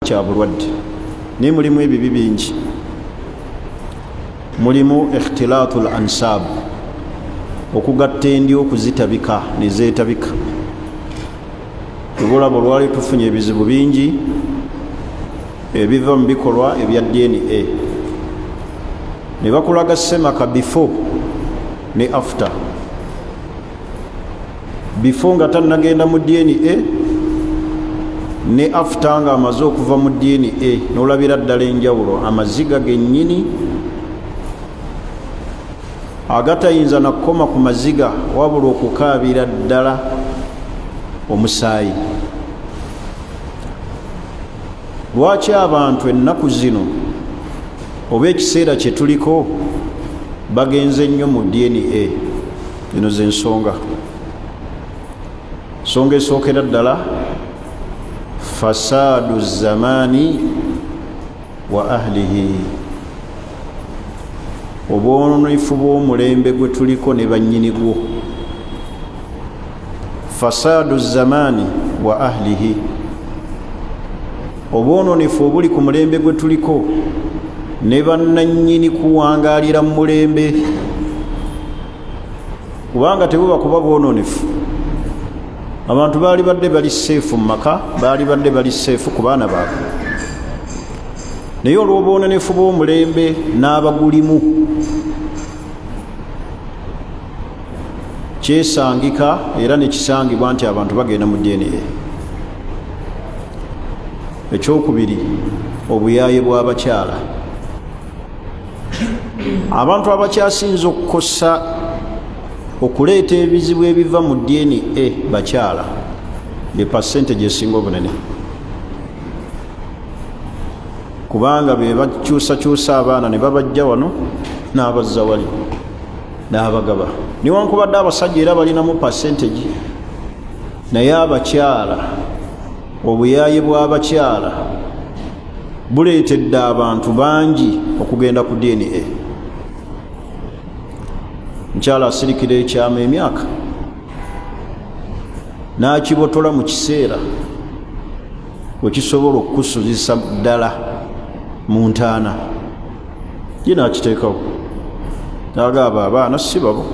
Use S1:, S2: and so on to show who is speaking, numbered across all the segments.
S1: kya bulwadde naye mulimu ebibi bingi. Mulimu ikhtilaatul ansab, okugatta endyo okuzitabika ne zeetabika. Tubulaba olwali tufunye ebizibu bingi ebiva mu bikolwa ebya DNA. Ne bakulaga semaka before ne after. Before nga tannagenda mu DNA ne after nga amaze okuva mu DNA, n'olabira ddala enjawulo. Amaziga gennyini agatayinza nakukoma ku maziga wabula okukaabira ddala omusaayi. Lwaki abantu ennaku zino oba ekiseera kye tuliko bagenze nnyo mu DNA? Zino z'ensonga. Nsonga esookera ddala fasaadu zamaani wa ahlihi, obwononefu bw'omulembe gwe tuliko ne bannyini gwo. Fasaadu zamaani wa ahlihi, obwononefu obuli ku mulembe gwe tuliko ne bannannyini kuwangaalira mu mulembe. Kubanga tebuba kuba bwononefu, abantu baali badde bali seefu mu maka, baali badde bali seefu ku baana baabwe. Naye olw'obwononefu bw'omulembe n'abagulimu, kyesangika era nekisangibwa nti abantu bagenda mu DNA. Ekyokubiri, obuyaaye bw'abakyala. Abantu abakyasinze okukosa okuleeta ebizibu ebiva mu DNA bakyala, be percentage esinga obunene, kubanga be bakyusakyusa abaana ne babajja wano n'abazza wali n'abagaba. Newankubadde abasajja era balinamu percentage, naye abakyala, obuyaaye bw'abakyala buleetedde abantu bangi okugenda ku DNA. Mukyala asirikira ekyama emyaka n'akibotola mu kiseera wekisobola okukusuzisa ddala mu ntaana, ye n'akiteekawo n'agamba abaana si babo.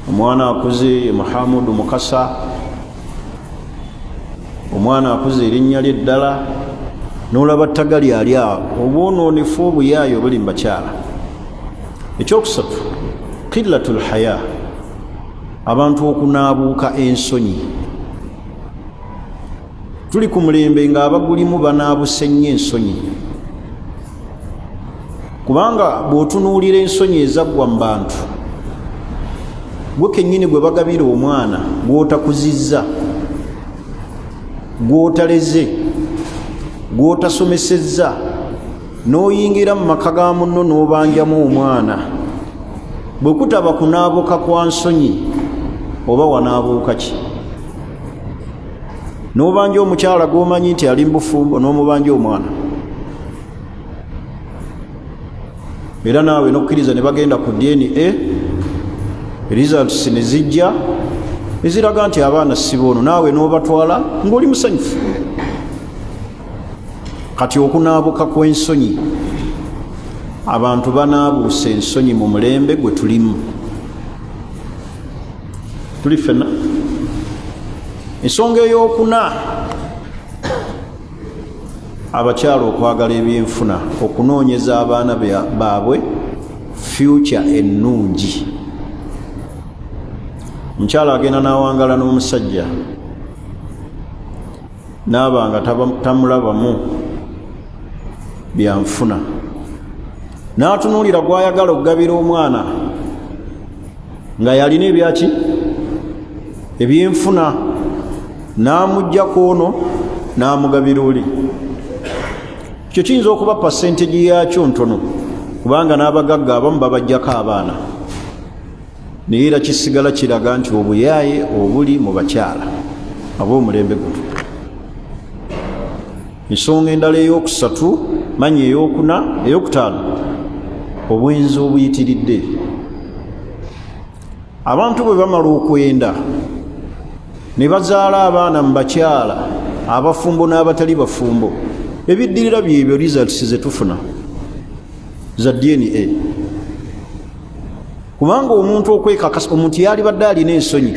S1: Omwana akuze Muhammadu Mukasa, omwana akuze erinnya lye ddala, n'olaba ttagali ali awo. Obwononefu obuyaaye obuli mu bakyala. Ekyokusatu, qillatul haya, abantu okunaabuuka ensonyi. Tuli ku mulembe nga abagulimu banaabuse nnyo ensonyi, kubanga bw'otunuulira ensonyi ezaggwa mu bantu, gwe kennyini gwe bagabira omwana gw'otakuzizza, gw'otaleze, gw'otasomesezza, n'oyingira mu maka ga munno n'obanjamu omwana, bwe kutaba kunaabuuka kwa nsonyi oba wanaabuuka ki? N'obanja omukyala gw'omanyi nti ali mu bufumbo n'omubanja omwana, era naawe n'okkiriza ne bagenda ku DNA, results ne zijja eziraga nti abaana si boono, naawe n'obatwala ng'oli musanyufu. Kati okunaabuka kw'ensonyi, abantu banaabuuse ensonyi mu mulembe gwe tulimu. Tuli ffenna. Ensonga ey'okuna, abakyala okwagala ebyenfuna, okunoonyeza abaana baabwe future ennungi. Omukyala agenda n'awangala n'omusajja n'aba nga tamulabamu byanfuna, n'atunuulira gw'ayagala okugabira omwana nga yalina ebyaki ebyenfuna, n'amuggyako ono n'amugabira oli. Ekyo kiyinza okuba percentage yakyo ntono, kubanga n'abagagga abamu babajjako abaana, naye era kisigala kiraga nti obuyaaye obuli mu bakyala ab'omulembe guno. Ensonga endala ey'okusatu, manya ey'okuna, ey'okutaano, obwenzi obuyitiridde. Abantu bwe bamala okwenda ne bazaala abaana mu bakyala abafumbo n'abatali bafumbo, ebiddirira byebyo results zetufuna za DNA. Kubanga omuntu okwekakasa, omuntu yali badde alina ensonyi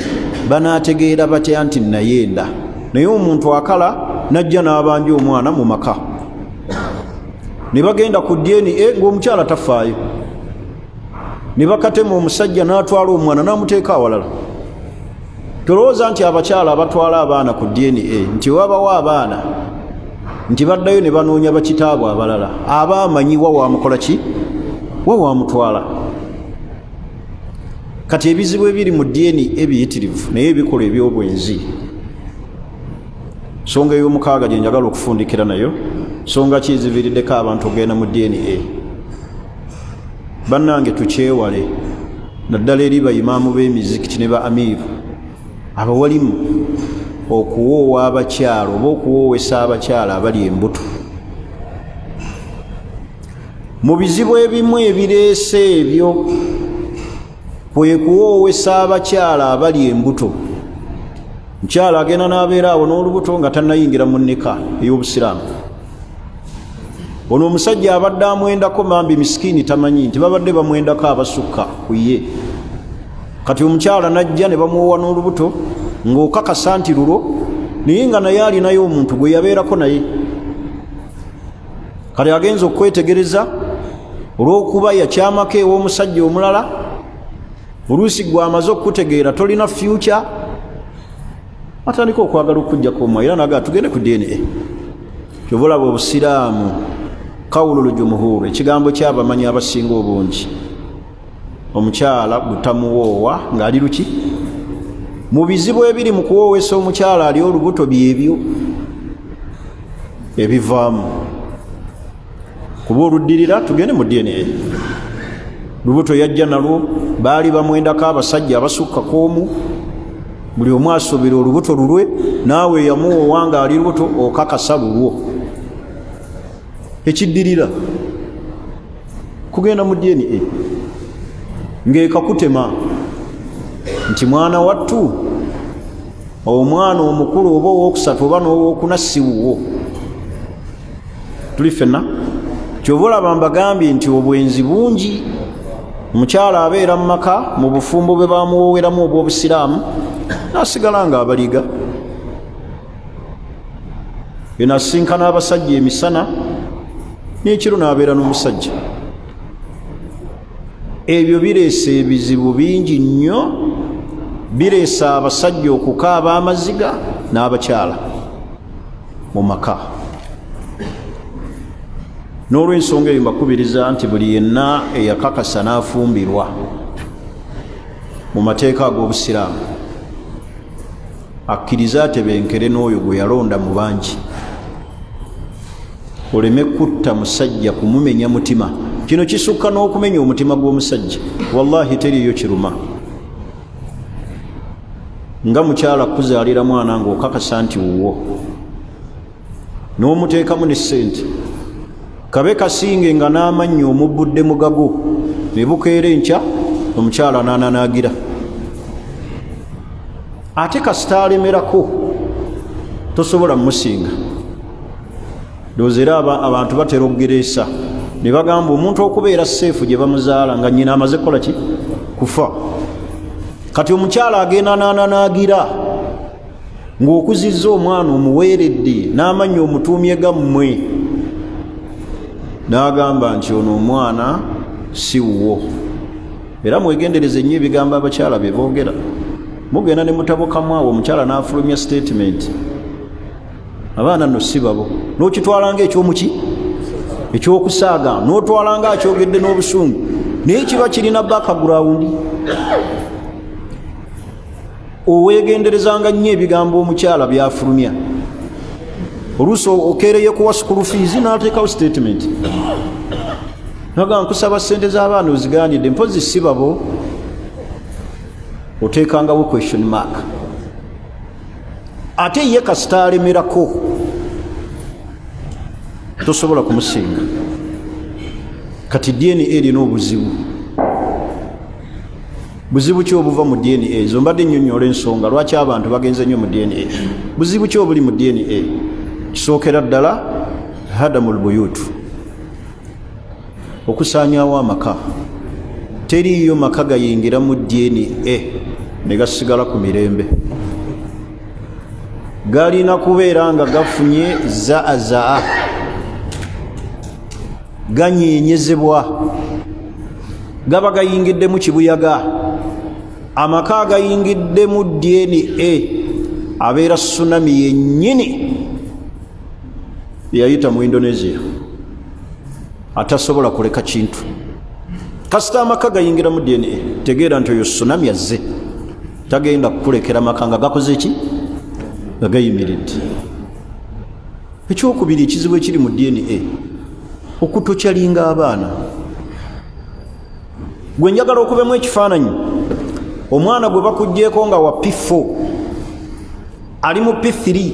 S1: banaategeera batya nti nayenda, naye omuntu akala najja n'abanja omwana mu maka ne bagenda ku DNA ng'omukyala tafaayo, ne bakatema omusajja n'atwala omwana n'amuteeka awalala. Tolowooza nti abakyala abatwala abaana ku DNA nti wabawo abaana nti baddayo ne banoonya bakitaabwe abalala abaamanyiwa wamukola ki, we wamutwala. Kati ebizibu ebiri mu DNA ebiyitirivu naye ebikola ebyobwenzi, songa ey'omukaaga gye njagala okufundikira nayo, songa ki eziviiriddeko abantu okugenda mu DNA. Bannange tukyewale, naddala eri bayimaamu b'emizikiti ne ba amiiru abawalimu okuwoowa abakyala oba okuwoowesa abakyala abali embuto. Mu bizibu ebimu ebireese ebyo kwe kuwoowesa abakyala abali embuto. Mukyala agenda n'abeera awo n'olubuto nga tannayingira mu nneka ey'obusiraamu. Ono omusajja abadde amwendako mambi misikini tamanyi nti babadde bamwendako abasukka ku ye. Kati omukyala najja ne bamuwoowa n'olubuto ng'okakasa nti lulo, naye nga naye alinayo omuntu gwe yabeerako naye. Kati agenza okwetegereza olw'okuba yakyamako ew'omusajja omulala, oluusi gwe amaze okutegeera tolina future, atandika okwagala okujjako omwa era naga tugende ku DNA. Kyobulaba obusiraamu kawululu jumuhuru, ekigambo ky'abamanyi abasinga obungi, omukyala butamuwoowa ng'ali luki. Mu bizibu ebiri mu kuwoowesa omukyala ali olubuto byebyo ebivaamu. Kuba oluddirira tugende mu DNA. Lubuto yajja nalwo baali bamwendako abasajja abasukka k'omu, buli omu asobera olubuto lulwe, naawe yamuwoowa nga ali lubuto okakasa lulwo. Ekiddirira kugenda mu DNA ng'ekakutema nti mwana wattu, omwana omukulu oba ow'okusatu oba n'ow'okuna si wuwo. Tuli ffenna ky'oba olaba mbagambye nti obwenzi bungi. Omukyala abeera mu maka mu bufumbo bwe bamuwooweramu obw'obusiraamu n'asigala ng'abaliga. Eno asinkana abasajja emisana n'ekiro n'abeera n'omusajja. Ebyo bireese ebizibu bingi nnyo, bireese abasajja okukaaba amaziga n'abakyala mu maka. N'olw'ensonga eyo mbakubiriza nti buli yenna eyakakasa n'afumbirwa mu mateeka ag'obusiraamu akkiriza atebenkere n'oyo gwe yalonda mu bangi. Oleme kutta musajja kumumenya mutima. Kino kisukka n'okumenya omutima gw'omusajja. Wallahi teriyo kiruma nga mukyala kuzaalira mwana ng'okakasa nti wuwo, n'omuteekamu ne ssente, kabe kasinge nga n'amannyo omubbudde mugago, ne bukeera enkya omukyala n'ananaagira. Ate kasita alemerako tosobola mmusinga. Ndowooza era abantu batera okugereesa ne bagamba omuntu okubeera seefu gye bamuzaala nga nnyina amaze kukola ki? Kufa. Kati omukyala agenda n'ananaagira ng'okuzizza omwana omuweeredde n'amannyo omutuumye gammwe, n'agamba nti ono omwana si wuwo. Era mwegendereze nnyo ebigambo abakyala bye boogera. Mugenda ne mutabukamu awo omukyala n'afulumya statement, abaana nno si babo, n'okitwala ng'ekyomuki ekyokusaaga, n'otwala nga akyogedde n'obusungu, naye kiba kirina background. Oweegenderezanga nnyo ebigambo omukyala byafulumya. Oluusi okeereye kuwa school fees n'ateekawo statement, naga nkusaba ssente z'abaana ozigaanidde, mpozi si babo, oteekangawo question mark. Ate ye kasita alemerako tosobola kumusinga. Kati DNA erina obuzibu. Buzibu ki obuva mu DNA? Ezo mbadde nnyonnyola ensonga lwaki abantu bagenze nnyo mu DNA. Buzibu ki obuli mu DNA? Kisookera ddala hadamu lbuyutu, okusanyawo amaka. Teriyo maka gayingira mu DNA ne gasigala ku mirembe, galina kubeera nga gafunye zaazaa, ganyenyezebwa, gaba gayingidde mu kibuyaga. Amaka agayingidde mu DNA abeera tsunami yennyini yayita mu Indonesia, atasobola kuleka kintu. Kasita amaka gayingira mu DNA, tegeera nti oyo tsunami azze, tagenda kukulekera maka nga gakoze ki, nga gayimiridde. Ekyokubiri ekizibu ekiri mu DNA, okutokyalinga abaana. Gwe njagala okubemu ekifaananyi, omwana gwe bakugjeeko nga wa P4 ali mu P3,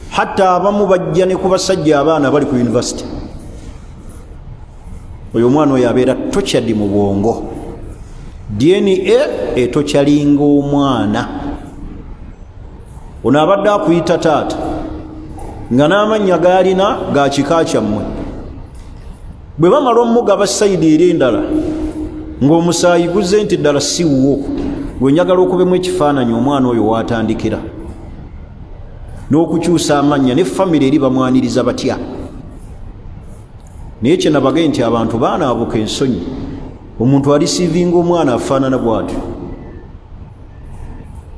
S1: hatta abamu bajja ne ku basajja abaana bali ku university. Oyo omwana oyo abeera tokyadi mu bwongo. DNA etokyalinga omwana. Ono abadde akuyita taata nga n'amannya gaalina ga kika kyammwe. Bwe bamala omugaba sayidi eri endala ng'omusaayi guzze nti ddala si wuwo, gwe njagala okubemu ekifaananyi omwana oyo waatandikira n'okukyusa amannya ne famire eri bamwaniriza batya. Naye kye nabagaye nti abantu baanaabuka ensonyi, omuntu alisiivinga omwana afaanana bw'atyo,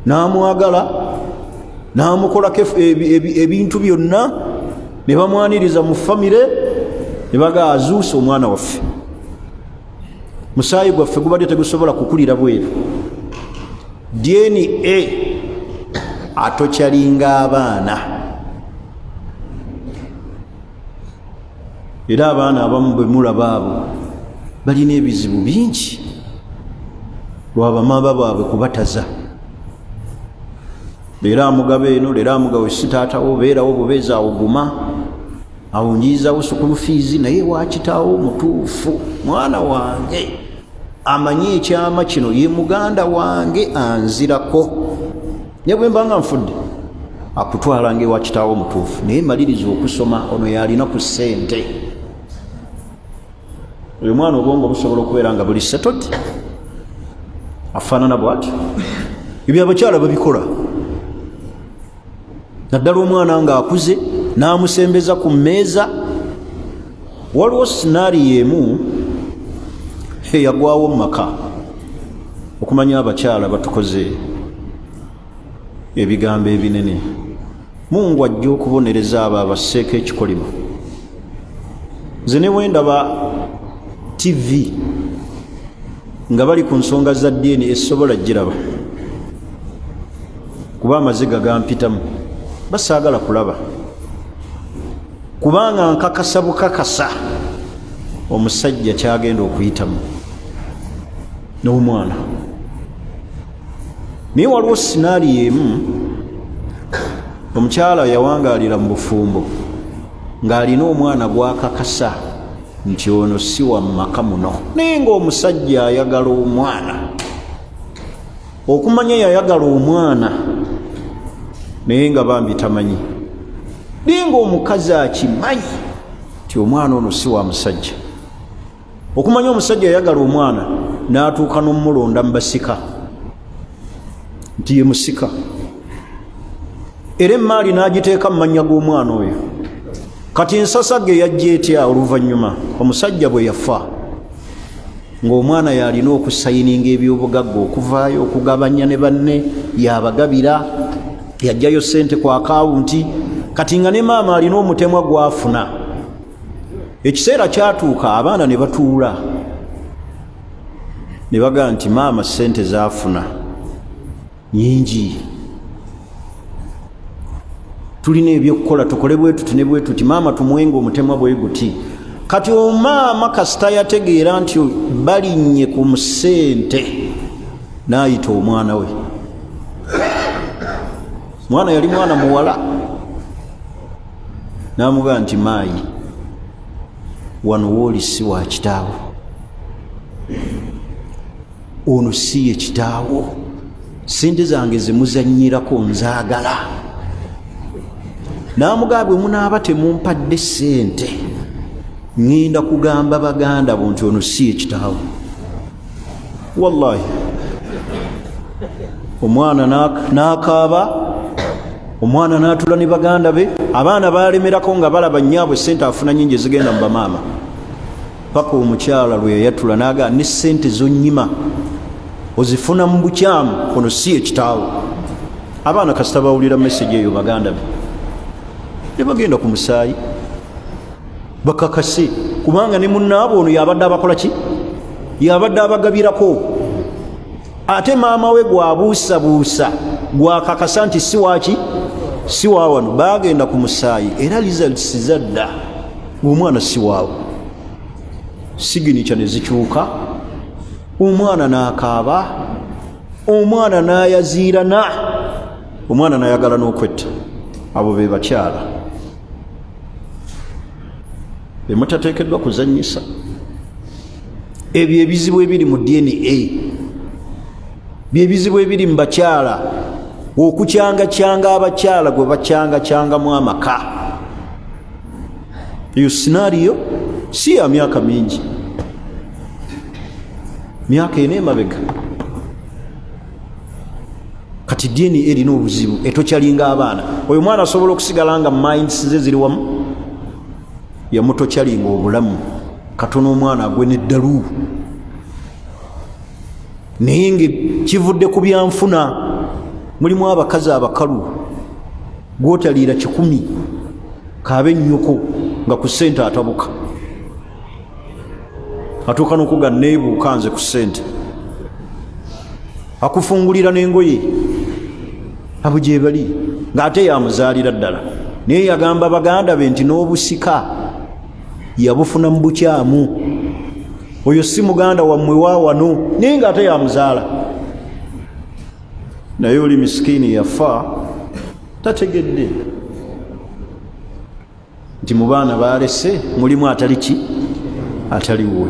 S1: n'amwagala n'amukolako ebintu byonna, ne bamwaniriza mu famire, ne baga azuuse omwana waffe. Musaayi gwaffe gubadde tegusobola kukulira bweru. DNA atokyalinga abaana. Era abaana abamu bwe mulaba abo balina ebizibu bingi lwa bamaama baabwe kubataza. Leero amugaba eno, leero amugaba si taatawo, beerawo bubeezi awo guma, awo njiizawo sukulu fiizi, naye wakitaawo mutuufu. Mwana wange amanyi ekyama kino, ye muganda wange anzirako. Ne bwe mba nga nfudde akutwalanga ewa kitaawo mutuufu, naye maliriza okusoma, ono yalina ku ssente. Oyo mwana obwongo busobola okubeera nga buli setoti, afaanana bw'atyo. Ebyo abakyala babikola. Naddala omwana ng'akuze n'amusembeza ku mmeeza. Waliwo sinaariyo emu eyagwawo mu maka, okumanya abakyala batukoze ebigambo ebinene. Mungu ajja okubonereza abo abasseeko ekikolimo. Nze ne bwe ndaba TV nga bali ku nsonga za ddiini esobola giraba, kuba amaziga gampitamu, basaagala kulaba, kubanga nkakasa bukakasa omusajja kyagenda okuyitamu n'omwana. Naye waliwo sinaariyo emu, omukyala yawangaalira mu bufumbo ng'alina omwana gwakakasa nti ono si wa maka muno, naye ng'omusajja ayagala omwana. Okumanya yayagala omwana naye nga bambi tamanyi, naye ng'omukazi akimanyi nti omwana ono si wa musajja. Okumanya omusajja yayagala omwana n'atuuka n'omulonda mu basika nti ye musika, era emmaali n'agiteeka mu mannya g'omwana oyo. Kati ensasage yajja etya oluvannyuma omusajja bwe yafa, ng'omwana yalina okusayininga ebyobugagga okuvaayo okugabanya ne banne, yabagabira, yajjayo ssente ku akawunti. Kati nga ne maama alina omutemwa gwafuna. Ekiseera kyatuuka abaana ne batuula ne bagaa nti maama ssente zaafuna nyingi, tulina ebyokukola, tukole bwe tuti ne bwe tuti, maama tumuwenga omutemwa bwe guti. Kati omaama kasita yategeera nti balinnye ku musente n'ayita omwana we. Mwana yali mwana muwala, n'amugaa nti maayi, wano wooli si wa kitaawo, ono si ye kitaawo, sente zange ze muzannyirako nzaagala. n'amugamba bwe munaaba temumpadde ssente ŋŋenda kugamba baganda bo nti ono si ekitaawo. Wallahi omwana n'akaaba, omwana n'atula ne baganda be, abaana balemerako nga balaba nnyabwe sente afuna nyingi ezigenda mu bamaama. Paka omukyala lwe yayatula n'agamba ne sente zonnyima ozifuna mu bukyamu, ono si ekitaawo. Abaana kasita bawulira message eyo baganda be ne bagenda ku musaayi bakakase, kubanga ne munnaabo ono yabadde abakola ki? Yabadde abagabirako. Ate maama we gwabuusabuusa gwakakasa nti si waki si waawano. Bagenda ku musaayi era results zadda omwana si waawo. Siginicha ne zikyuka, omwana n'akaaba, omwana n'ayaziirana, omwana n'ayagala n'okwetta. Abo be bakyala be mutateekeddwa kuzannyisa. Ebyo ebizibu ebiri mu DNA, byebizibu ebiri mu bakyala, okukyangakyanga abakyala gwe bakyangakyangamu amaka. Eyo scenario si ya myaka mingi, myaka ena emabega. Kati DNA erina obuzibu, etokyalinga abaana. Oyo mwana asobola okusigala nga minds ze ziri wamu, yamutokyalinga obulamu. Katono omwana agwe n'eddalu. Naye nge kivudde ku byanfuna, mulimu abakazi abakalu gwotaliira 100 kaabe nnyoko nga ku ssente atabuka, atuuka n'okuga neebuuka nze ku ssente, akufungulira n'engoye abo gye bali, ng'ate yamuzaalira ddala. Naye yagamba baganda be nti n'obusika yabufuna mu bukyamu, oyo si muganda wammwe wa wano, naye ng'ate yamuzaala. Naye oli misikini yafa tategedde nti mu baana balese mulimu atali ki? Ataliwe.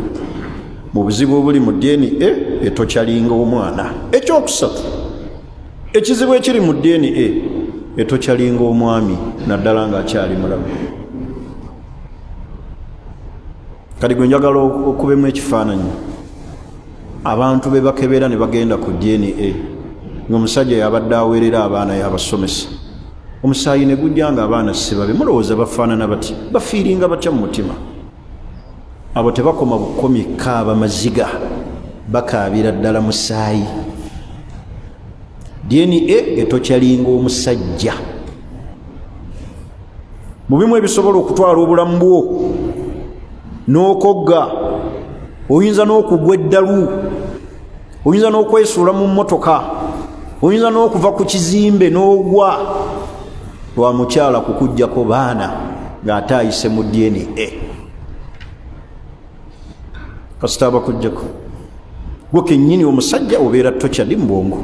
S1: Mu buzibu obuli mu DNA etokyalinga omwana. Ekyokusatu, ekizibu ekiri mu DNA etokyalinga omwami naddala ng'akyali mulamu. Kati gwe njagala okubemu ekifaananyi, abantu be bakebera ne bagenda ku DNA ng'omusajja yabadde aweerera abaana yabasomesa, omusaayi ne gujja nga abaana sibabe. Mulowooza bafaanana bati? Bafiiringa batya mu mutima? Abo tebakoma bukomi kaaba maziga, bakaabira ddala musaayi. DNA etokyalinga omusajja. Mu bimu ebisobola okutwala obulamu bwo n'okogga, oyinza n'okugwa eddalu, oyinza n'okwesuula mu mmotoka, oyinza n'okuva ku kizimbe n'ogwa, lwa mukyala kukuggyako baana ng'ate ayise mu DNA. Kasita abakuggyako gwe kennyini omusajja obeera tokyali mu bwongo.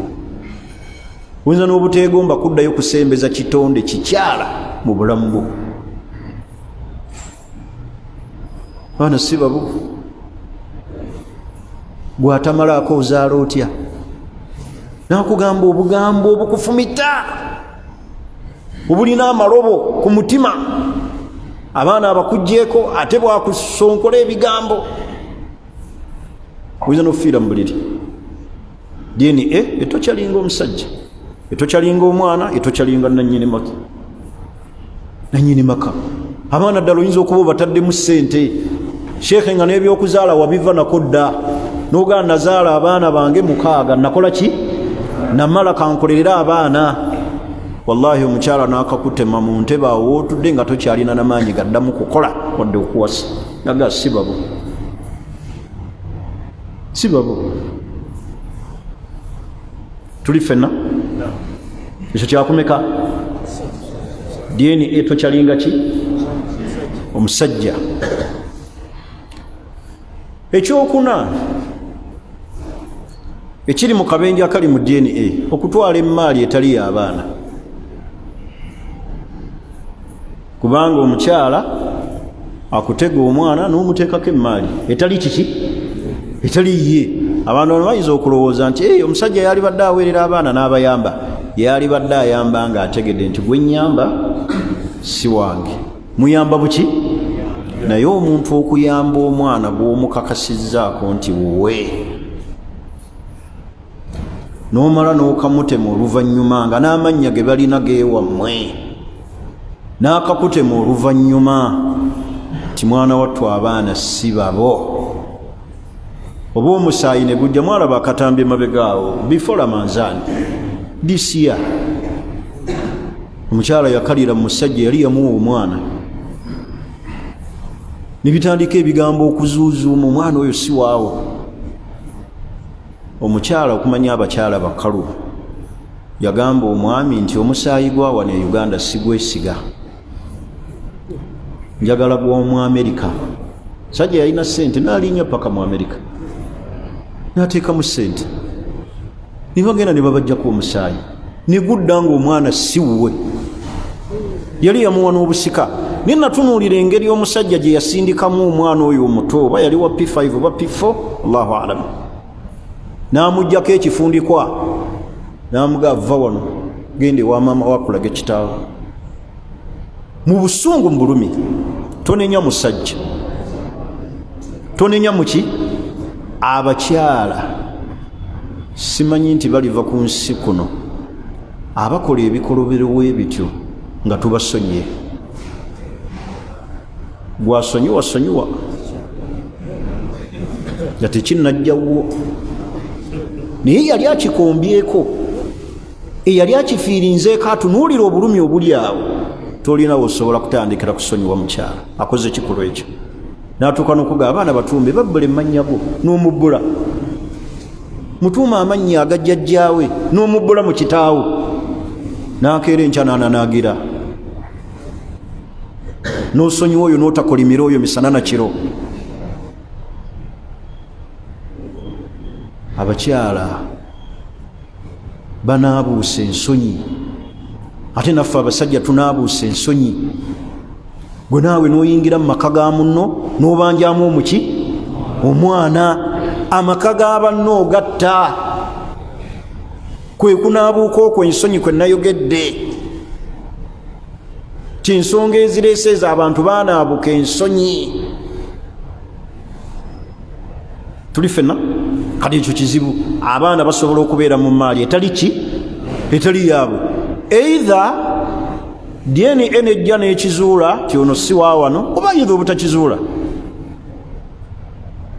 S1: Oyinza n'obuteegomba kuddayo kusembeza kitonde kikyala mu bulamu bwo. Baana si babo. Gwatamalaako ozaala otya? Nakugamba obugambo obukufumita, obulina amalobo ku mutima, abaana abakuggyeko ate bwakusonkola ebigambo, oyinza n'ofiira mu buliri. DNA etokyalinga omusajja, etokyalinga omwana, etokyalinga nannyini maka. Abaana ddala oyinza okuba obataddemu ssente, sheekhe nga n'ebyokuzaala wabiva nako dda, n'ogaa nazaala abaana bange 6, nakola ki? Namala kankolerera abaana. Wallahi omukyala n'akakutema mu ntebe awo otudde nga tokyalina n'amaanyi gaddamu kukola wadde okuwasa. Naga si babo, si babo. Tuli ffenna ekyo kyakumeka? DNA etokyalinga ki? Omusajja. Ekyokuna ekiri mu kabenje akali mu DNA, okutwala emmaali etali y'abaana. Kubanga omukyala akutega omwana n'omuteekako emmaali etali kiki? Etali ye. Abantu bano bayinza okulowooza nti omusajja yali badde aweerera abaana n'abayamba. Yali badde ayamba ng'ategedde nti gwe nnyamba si wange. Muyamba buki? Naye omuntu okuyamba omwana gw'omukakasizzaako nti wowe, n'omala n'okamutema oluvannyuma nga n'amannya ge balina geewammwe, n'akakutema oluvannyuma nti mwana wattu abaana si babo, oba omusaayi ne gujja. Mwalaba akatambi emabegaawo before Ramanzani this year, omukyala yakalira mu musajja yali yamuwa omwana, ne bitandika ebigambo okuzuuzuuma, omwana oyo si waawo. Omukyala, okumanya abakyala bakalu, yagamba omwami nti omusaayi gwa wano e Uganda sigwesiga, njagala gw'omu Amerika. Sajja yalina ssente n'alinnya paka mu Amerika n'ateekamu ssente, ne bagenda ne babajjako omusaayi, ne gudda ng'omwana si wuwe, yali yamuwa n'obusika. Ne natunuulira engeri omusajja gye yasindikamu omwana oyo omuto, oba yali wa P5 oba P4, Allahu alamu, n'amuggyako ekifundikwa n'amugaa vva wano genda ewa maama wakulaga kitaawo. Mu busungu mu bulumi, tonenya musajja, tonenya muki? Abakyala simanyi nti baliva ku nsi kuno abakola ebikoloberwa ebityo nga tubasonyiye. Gwasonyiwa sonyiwa nga tekinnajjawo, naye yali akikombyeko, eyali akifiirinzeeko atunuulira obulumi obuli awo, tolinawo osobola kutandikira kusonyiwa mukyala akoze kikulu ekyo. N'atuuka n'okuga abaana batumbe babbula emannya go n'omubbula, mutuuma amannya agajjajjaawe n'omubbula mu kitaawo, n'akeera enkya n'ananaagira, n'osonyiwa oyo n'otakolimira oyo misana na kiro. Abakyala banaabuusa ensonyi, ate naffe abasajja tunaabuusa ensonyi. Gwe naawe n'oyingira mu maka ga munno n'obanjamu omuki? Omwana. Amaka ga banno ogatta, kwe kunaabuuka okwo ensonyi kwe nayogedde. Kinsonga ezireese ezo abantu baanaabuka ensonyi. Tuli ffenna kati ekyo kizibu. Abaana basobola okubeera mu maali etali ki? Etali yaabwe. Either DNA nejja n'ekizuula ti ono si wa wano, oba yitha obutakizuula.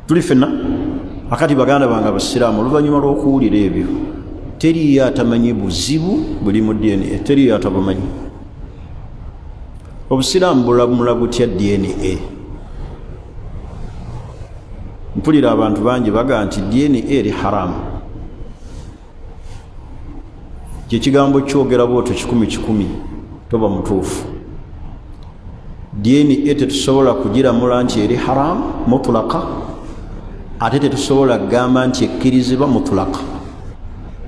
S1: Tuli ffenna akati baganda bange abasiraamu, oluvannyuma lw'okuwulira ebyo, teriyo atamanyi buzibu buli mu DNA, teriyo atabumanyi. Obusiraamu bulamula butya DNA? Mpulira abantu bangi baga nti DNA eri haramu. Kyekigambo kyogera bwotyo 10-10 toba mutuufu. DNA tetusobola kugiramula nti eri haramu mutulaka, ate tetusobola kugamba nti ekkirizibwa mutulaka.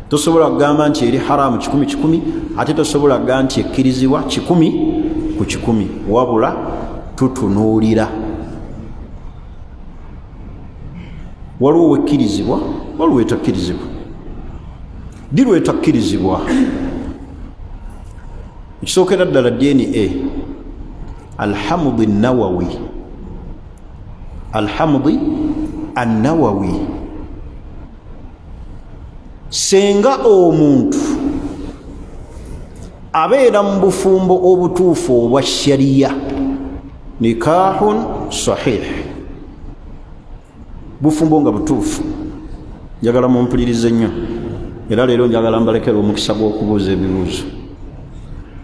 S1: Tosobola kugamba nti eri haramu 10-10, ate tosobola kugamba nti ekkirizibwa 10-10, wabula tutunuulira. Waliwo wekkirizibwa, waliwo etakkirizibwa. Dirwe etakkirizibwa ekisookera ddala DNA, alhamdi nawawi, alhamdi annawawi. Senga omuntu abeera mu bufumbo obutuufu obwa shariya, nikahun sahih, bufumbo nga butuufu. Njagala mumpulirize nnyo, era leero njagala mbalekera omukisa gw'okubuuza ebibuuzo.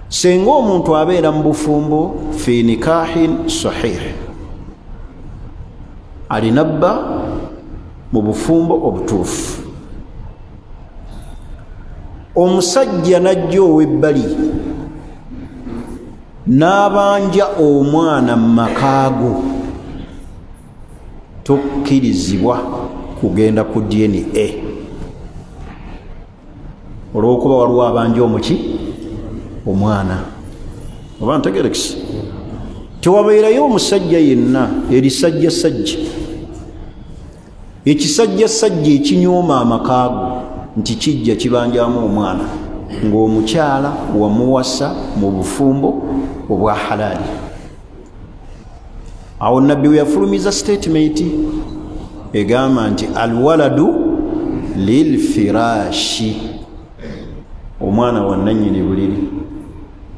S1: Senga omuntu abeera mu bufumbo fi nikahin sahih, alina bba mu bufumbo obutuufu. Omusajja najja ow'ebbali n'abanja omwana mu makaago, tokkirizibwa kugenda ku DNA olw'okuba waliwo abanja omuki? Omwana. Oba ntegerekisi? Tewabeerayo omusajja yenna erisajjasajja, ekisajjasajja ekinyooma amakaago nti kijja kibanjamu omwana ng'omukyala wamuwasa mu bufumbo obwa halaali. Awo nabbi we yafulumiza statement egamba nti alwaladu lilfirashi, omwana wa nannyini buliri.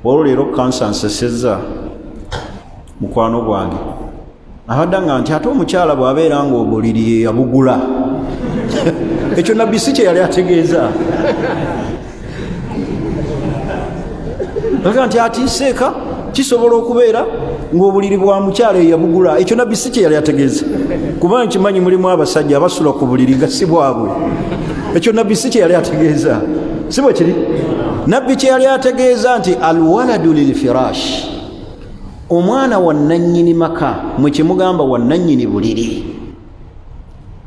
S1: Olwo leero kansa nsesezza mukwano gwange abaddanga nti ate omukyala bw'abeera ng'obuliri ye yabugula. Ekyo nabbi si kye yali ategeeza. Aga nti ati seeka kisobola okubeera ng'obuliri bwa mukyala ye yabugula. Ekyo nabbi si kye yali ategeeza, kubanga nkimanyi mulimu abasajja abasula ku buliri nga si bwabwe. Ekyo nabbi si kye yali ategeeza, si bwe kiri. Nabbi kye yali ategeeza nti alwaladu lilfirash, omwana wa nannyini maka, mwe kyemugamba wa nannyini buliri,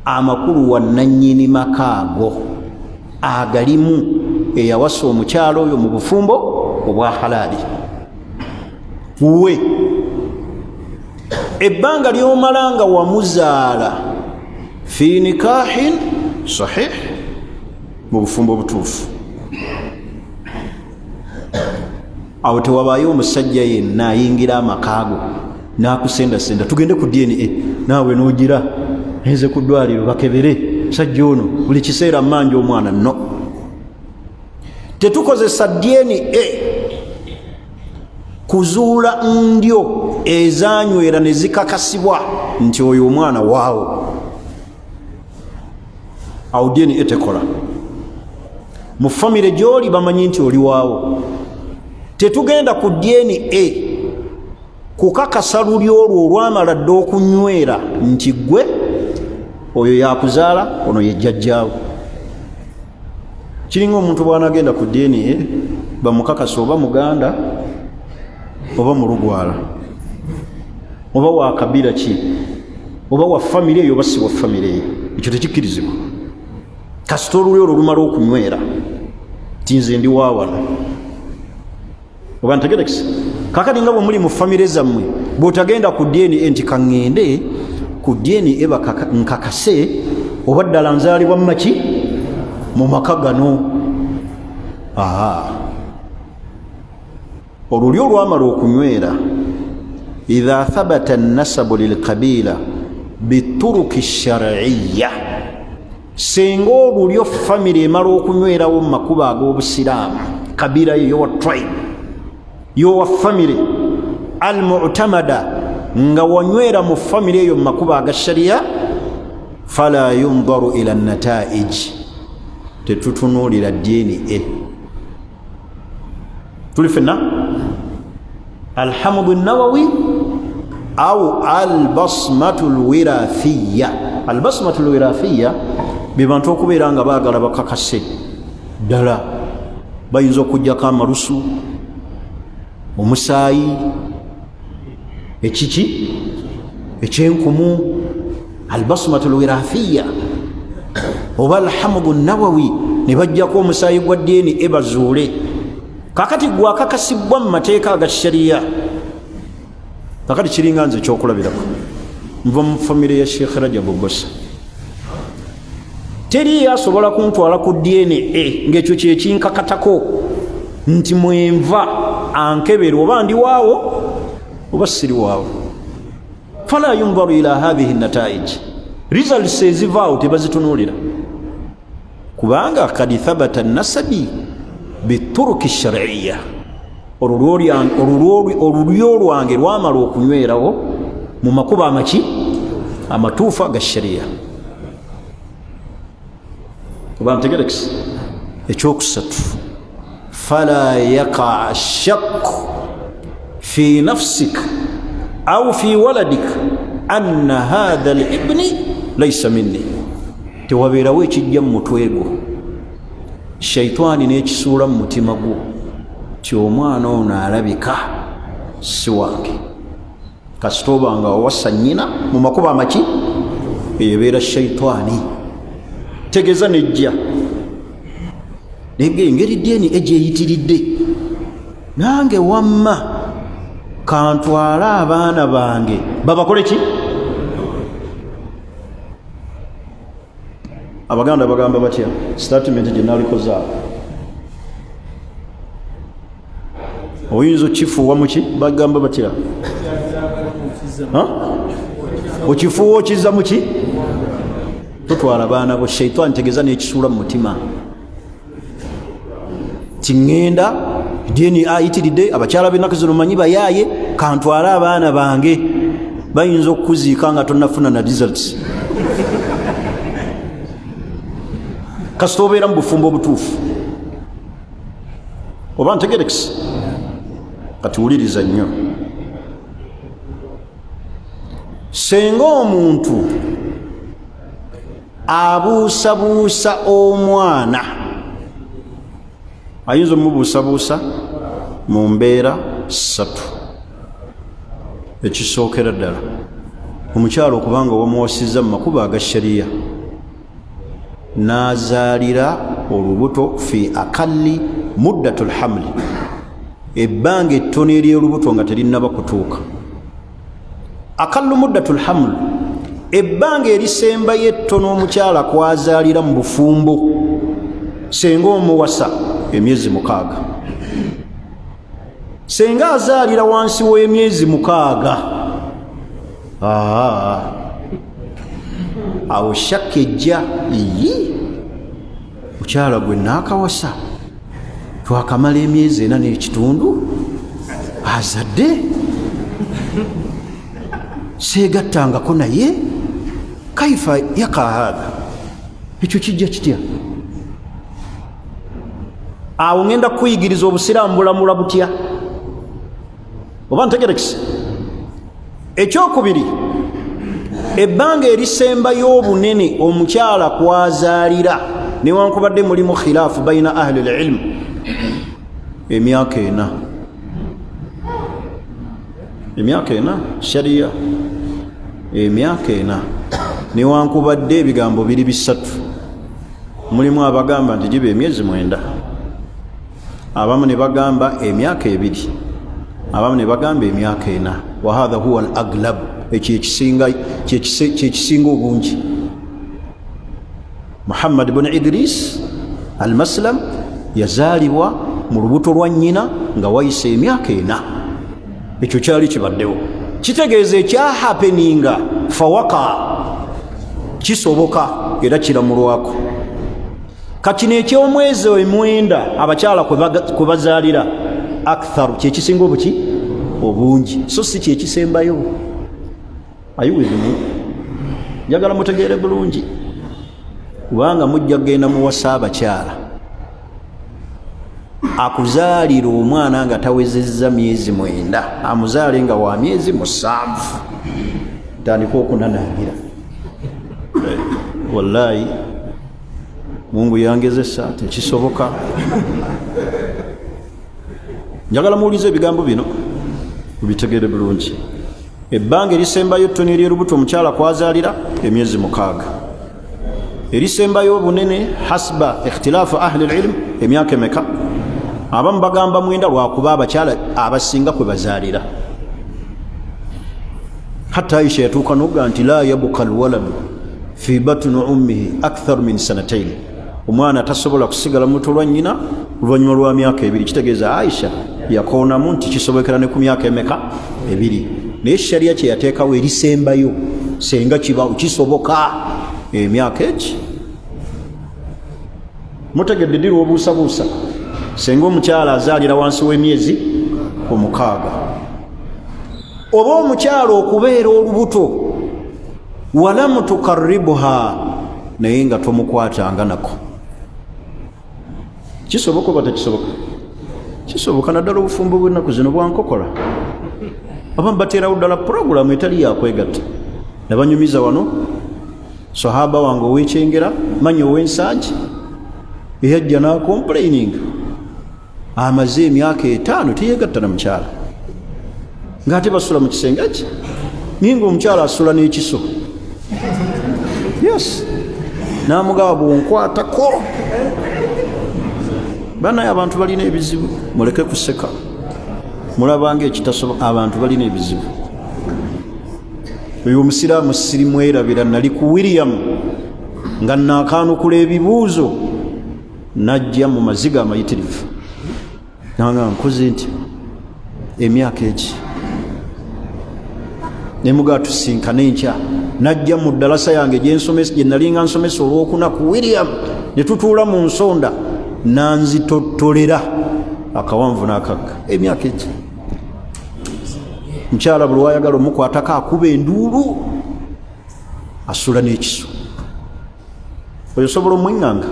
S1: amakulu wa nannyini maka ago agalimu eyawasa omukyalo oyo mu bufumbo obwa halaali. Uwe ebbanga ly'omala nga wamuzaala fi nikahin sahih, mu bufumbo obutuufu, awo tewabaayo omusajja yenna ayingira amakaago n'akusendasenda tugende ku DNA naawe n'ogira nze ku ddwaliro bakebere sajja ono buli kiseera mmanja omwana. No, tetukozesa DNA kuzuula ndyo ezanywera ne zikakasibwa nti oyo omwana waawo. Awo DNA tekola. Mu famire gy'oli bamanyi nti oli waawo. Tetugenda ku DNA kukakasa luli olwo olwamala dde okunywera nti gwe oyo yakuzaala, ono ye jjajjaawo. Kiringa omuntu bw'anagenda ku DNA bamukakasa oba muganda oba mulugwala oba wa kabira ki oba wa famire eyo oba si wa famire eyo. Ekyo tekikkirizibwa kasita oluli olwo lumala okunywera ti nze ndi waawano. Oba ntegerekisa kakati nga bwe muli mu famire zammwe bw'otagenda ku DNA nti kaŋŋende ku DNA nkakase oba ddala nzaalibwa mumaki mu maka gano. Oluli olwamala okunywera idha thabata nasabu lilqabila bituruki shar'iyya, senga olulyo famire emala okunywerawo mu makuba ag'obusiraamu, kabira yowa tribe yowa famire almu'tamada, nga wanywera mu famire eyo mu makuba aga sharia, fala yundaru ila nataij, tetutunuulira DNA. Tuli fenna alhamdu nawawi au albasmatu lwirathiyya. Albasmatu lwirathiyya be bantu okubeera nga baagala bakakase ddala, bayinza okuggyako amalusu, omusaayi, ekiki ekyenkumu, albasmatu lwirathiyya oba alhamdu nawawi, ne bajjako omusaayi gwa DNA bazuule. Kakati gwakakasibwa mu mateeka aga sharia. Kakati kiringa nze ekyokulabirako nva mu famire ya Sheikh Rajab Bosa, teri asobola kuntwala ku DNA ng'ekyo kyekinkakatako nti mwenva ankebera oba ndi waawo oba siri waawo. Fala yundaru ila hadhihi nataij, results ezivaawo tebazitunuulira, kubanga kadi thabata nasabi bituruki shar'iyya. Olulyo lwange lwamala okunywerawo mu makuba amaki amatuufu aga sharia. Oba ntegerekisa. Ekyokusatu, fala yaqa shakk fi nafsik au fi waladik anna hadha al-ibni laysa minni. Tewabeerawo ekijja mu mutwe gwo shaitani n'ekisuula mu mutima gwo ti omwana ono alabika si wange, kasita obanga wawasa nnyina mu makuba amaki ebeera shaitani. Tegeeza nejja nege engeri DNA egyeyitiridde, nange wamma kantwale abaana bange babakole ki? Abaganda bagamba batya statement gye nalikoza oyinza okifuuwa muki bagamba batya okifuuwa okizza muki totwala baana bo sheitaani tegeza n'ekisuula mu mutima tiŋŋenda dini ayitiridde abakyala b'ennaku zino manyi bayaaye kantwale abaana bange bayinza okukuziika nga tonnafuna na results kasita obeera mu bufumbo obutuufu oba ntegerekisi kati wuliriza nnyo senga omuntu abuusabuusa omwana ayinza omubuusabuusa mu mbeera ssatu ekisookera ddala omukyalo okubanga wamuwasizza mu makubo aga shariya n'azaalira olubuto fi akalli muddatul hamli ebbanga ettono ery'olubuto nga terinnaba kutuuka akallu muddatul hamli ebbanga erisembayo ettono omukyala kwazaalira mu bufumbo senga omuwasa emyezi 6 senga azaalira wansi w'emyezi 6 awo shakka ejja mukyala gwe naakawasa twakamala emyezi 4 n'ekitundu azadde seegattangako naye kaifa yakahaaga ekyo kijja kitya awo ngenda kuyigiriza obusiraamu bulamula butya oba ntegerekisi ekyokubiri ebbanga erisembayo obunene omukyala kwazaalira newankubadde mulimu khilaafu baina ahli lilmu emyaka 4 shariya emyaka 4 newankubadde ebigambo biri bisatu mulimu abagamba nti giba emyezi 9 abamu ne bagamba emyaka 2 abamu ne bagamba emyaka 4 wa hadha huwa al aglab kyekisinga obungi Muhammad ibn Idris al-Maslam yazaalibwa mu lubuto lwa nnyina nga wayise emyaka 4 ekyo kyali kibaddewo kitegeeza ekyahapeninga fawaka kisoboka era kiramulwako kakino ekyomwezi 9 abakyala kwe bazaalira aktharu kyekisinga obuki obungi so si kyekisembayo ayiwirimu njagala mutegeere bulungi kubanga mujja kugenda muwasa abakyala akuzaalira omwana nga tawezezza myezi 9 amuzaale nga wa myezi 7 tandika okunanangira wallahi Mungu yangezesa tekisoboka njagala muwulize ebigambo bino kubitegeere bulungi ebbanga erisembayo ttono ery'olubuto omukyala kwazaalira emyezi 6 erisembayo obunene hasba ikhtilaafu ahli lilmu emyaka emeka abamu bagamba 9 lwakuba abakyala abasinga kwe bazaalira hatta Aisha yatuuka n'okuga nti la yabuka alwaladu fi batni ummihi akthar min sanatayn omwana tasobola kusigala muto lwa nnyina oluvannyuma lwa myaka 2 kitegeeza Aisha yakoonamu nti kisobokera ne ku myaka emeka 2 naye shariya kye yateekawo erisembayo senga kiba kisoboka emyaka eki mutegedde diri obuusabuusa senga omukyala azaalira wansi w'emyezi 6 oba omukyala okubeera olubuto walamu tukarribuha naye nga tomukwatanga nako kisoboka oba tekisoboka kisoboka naddala obufumbo bw'ennaku zino bwankokola abamu bateerawo ddala puroguramu etali yakwegatta nabanyumiza wano sahaba wange ow'ekyengera manya ow'ensangi eyajja n'akomplaininga amaze emyaka 5 teyegatta na mukyala ng'ate basula mu kisenge ki naye ng'omukyala asula n'ekiso yes n'amugaba bwonkwatako banaye abantu balina ebizibu muleke kuseka mulabanga ekitasoboka abantu balina ebizibu oyo omusiraamu sirimwerabira nali ku William nga naakanukula ebibuuzo najja mu maziga amayitirivu nanga nkoze nti emyaka egi nemugaa tusinkana enkya najja mu ddalasa yange gye nalinga nsomesa olwokunaku William ne tutuula mu nsonda nanzitottolera akawanvu n'akagga emyaka egi mukyala buli wayagala omukwatako akuba enduulu asula n'ekiso oyo osobola omwenganga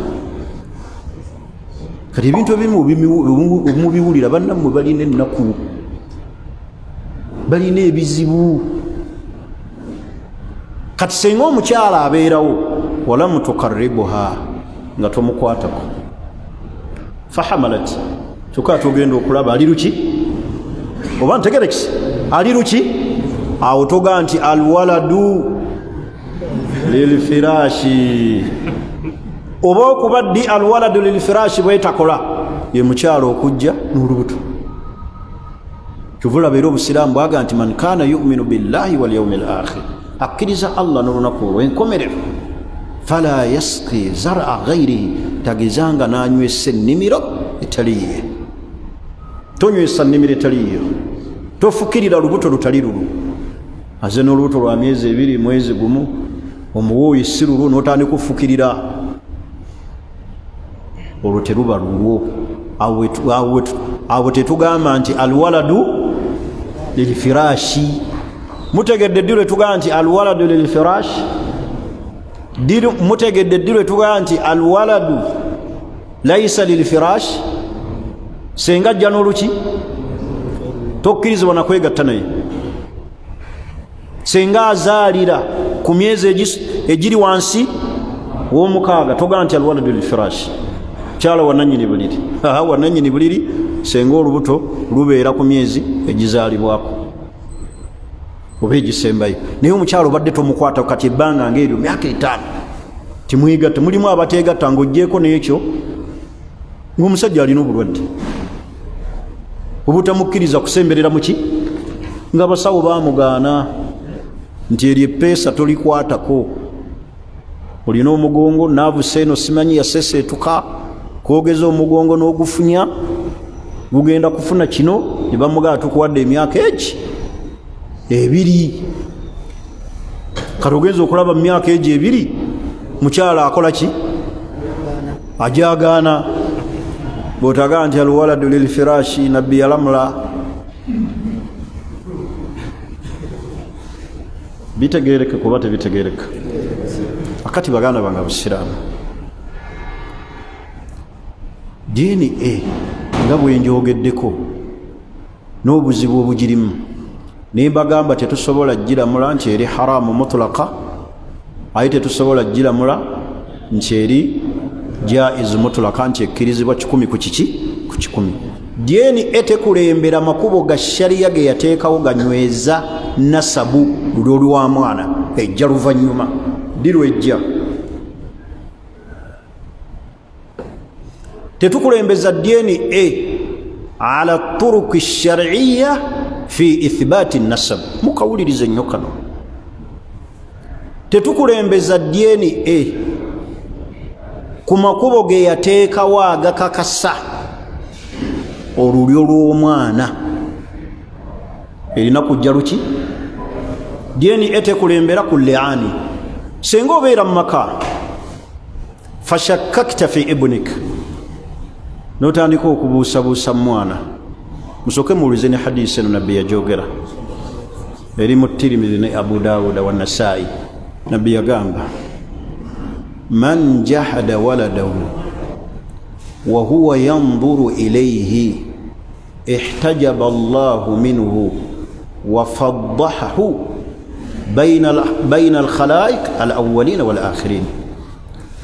S1: kati ebintu ebimu omubiwulira bannammwe balina ennaku balina ebizibu kati senga omukyala abeerawo walamu tukarribuha nga tomukwatako fahamalat kyokka tugenda okulaba ali luki oba ntegerekisi ali luki awo toga nti alwaladu lilfirashi oba okuba ddi alwaladu lilfirashi bwetakola ye mukyalo okujja n'olubuto kyovula beera obusiraamu bwaga nti man kana yuminu billahi walyaumi alakhir akkiriza Allah n'olunaku olw'enkomerero fala yasqi zara ghairihi tagezanga n'anywesa ennimiro etaliye tonywesa nnimiro etaliyo tofukirira lubuto lutali lulu aze n'olubuto lwa myezi 2 mwezi gumu omuwooyi si lulwo n'otandika okufukirira olwo teruba lulwo awo tetugamba nti alwaladu lilfirashi mutegedde ddi lwe tugamba nti alwaladu lilfirashi mutegedde ddi lwe tugamba nti alwaladu laisa lilfirashi senga ajja n'oluki tokkirizibwa nakwegatta naye senga azaalira ku myezi egiri wansi w'omukaaga togamba nti alwaladu lilfirashi kyala wananyini buliri wananyini buliri senga olubuto lubeera ku myezi egizaalibwako oba egisembayo naye omukyalo obadde tomukwata kati ebbanga ng'eryo myaka 5 timwegatta mulimu abateegatta ng'oggyeko n'ekyo ng'omusajja alina obulwadde obutamukkiriza kusemberera muki nga basawo bamugaana nti eryo eppeesa tolikwatako olina omugongo naavuse eno simanyi yaseseetuka kwogeza omugongo n'ogufunya gugenda kufuna kino ne bamugaa tukuwadde emyaka egi 2 kati ogenza okulaba mu myaka egi 2 mukyala akola ki ajagaana bw'otagaa nti alwaladu lilfirashi nabbi yalamula bitegereke kuba tebitegereka akati baganda bange abusiraamu DNA nga bwenjogeddeko n'obuzibu obugirimu nembagamba tetusobola giramula nti eri haramu mutlaka aye tetusobola giramula nti eri jaiz mutlaka nti ekkirizibwa 100 ku kiki ku 100 DNA tekulembera makubo ga sharia ge yateekawo ganyweza nasabu lulyo lwa mwana ejja luvannyuma dirwejja tetukulembeza DNA ala turuki shar'iyya fi ithbati nasab mukawulirize nnyo kano tetukulembeza DNA ku makubo ge yateekawo agakakasa olulyo lw'omwana erina kujja luki DNA tekulembera ku liani senga obeera mu maka fashakkakta fi ibnik notandika okubuusabuusa mwana musoke muwulize ne hadisi eno nabbi yajogera eri mu Tirmidhi ne Abu Dawuda wa Nasai nabbi yagamba man jahada waladahu wa huwa yanzuru ilayhi ihtajaba Allahu minhu wa faddahahu bayna al-khalaiq al-awwalin wal-akhirin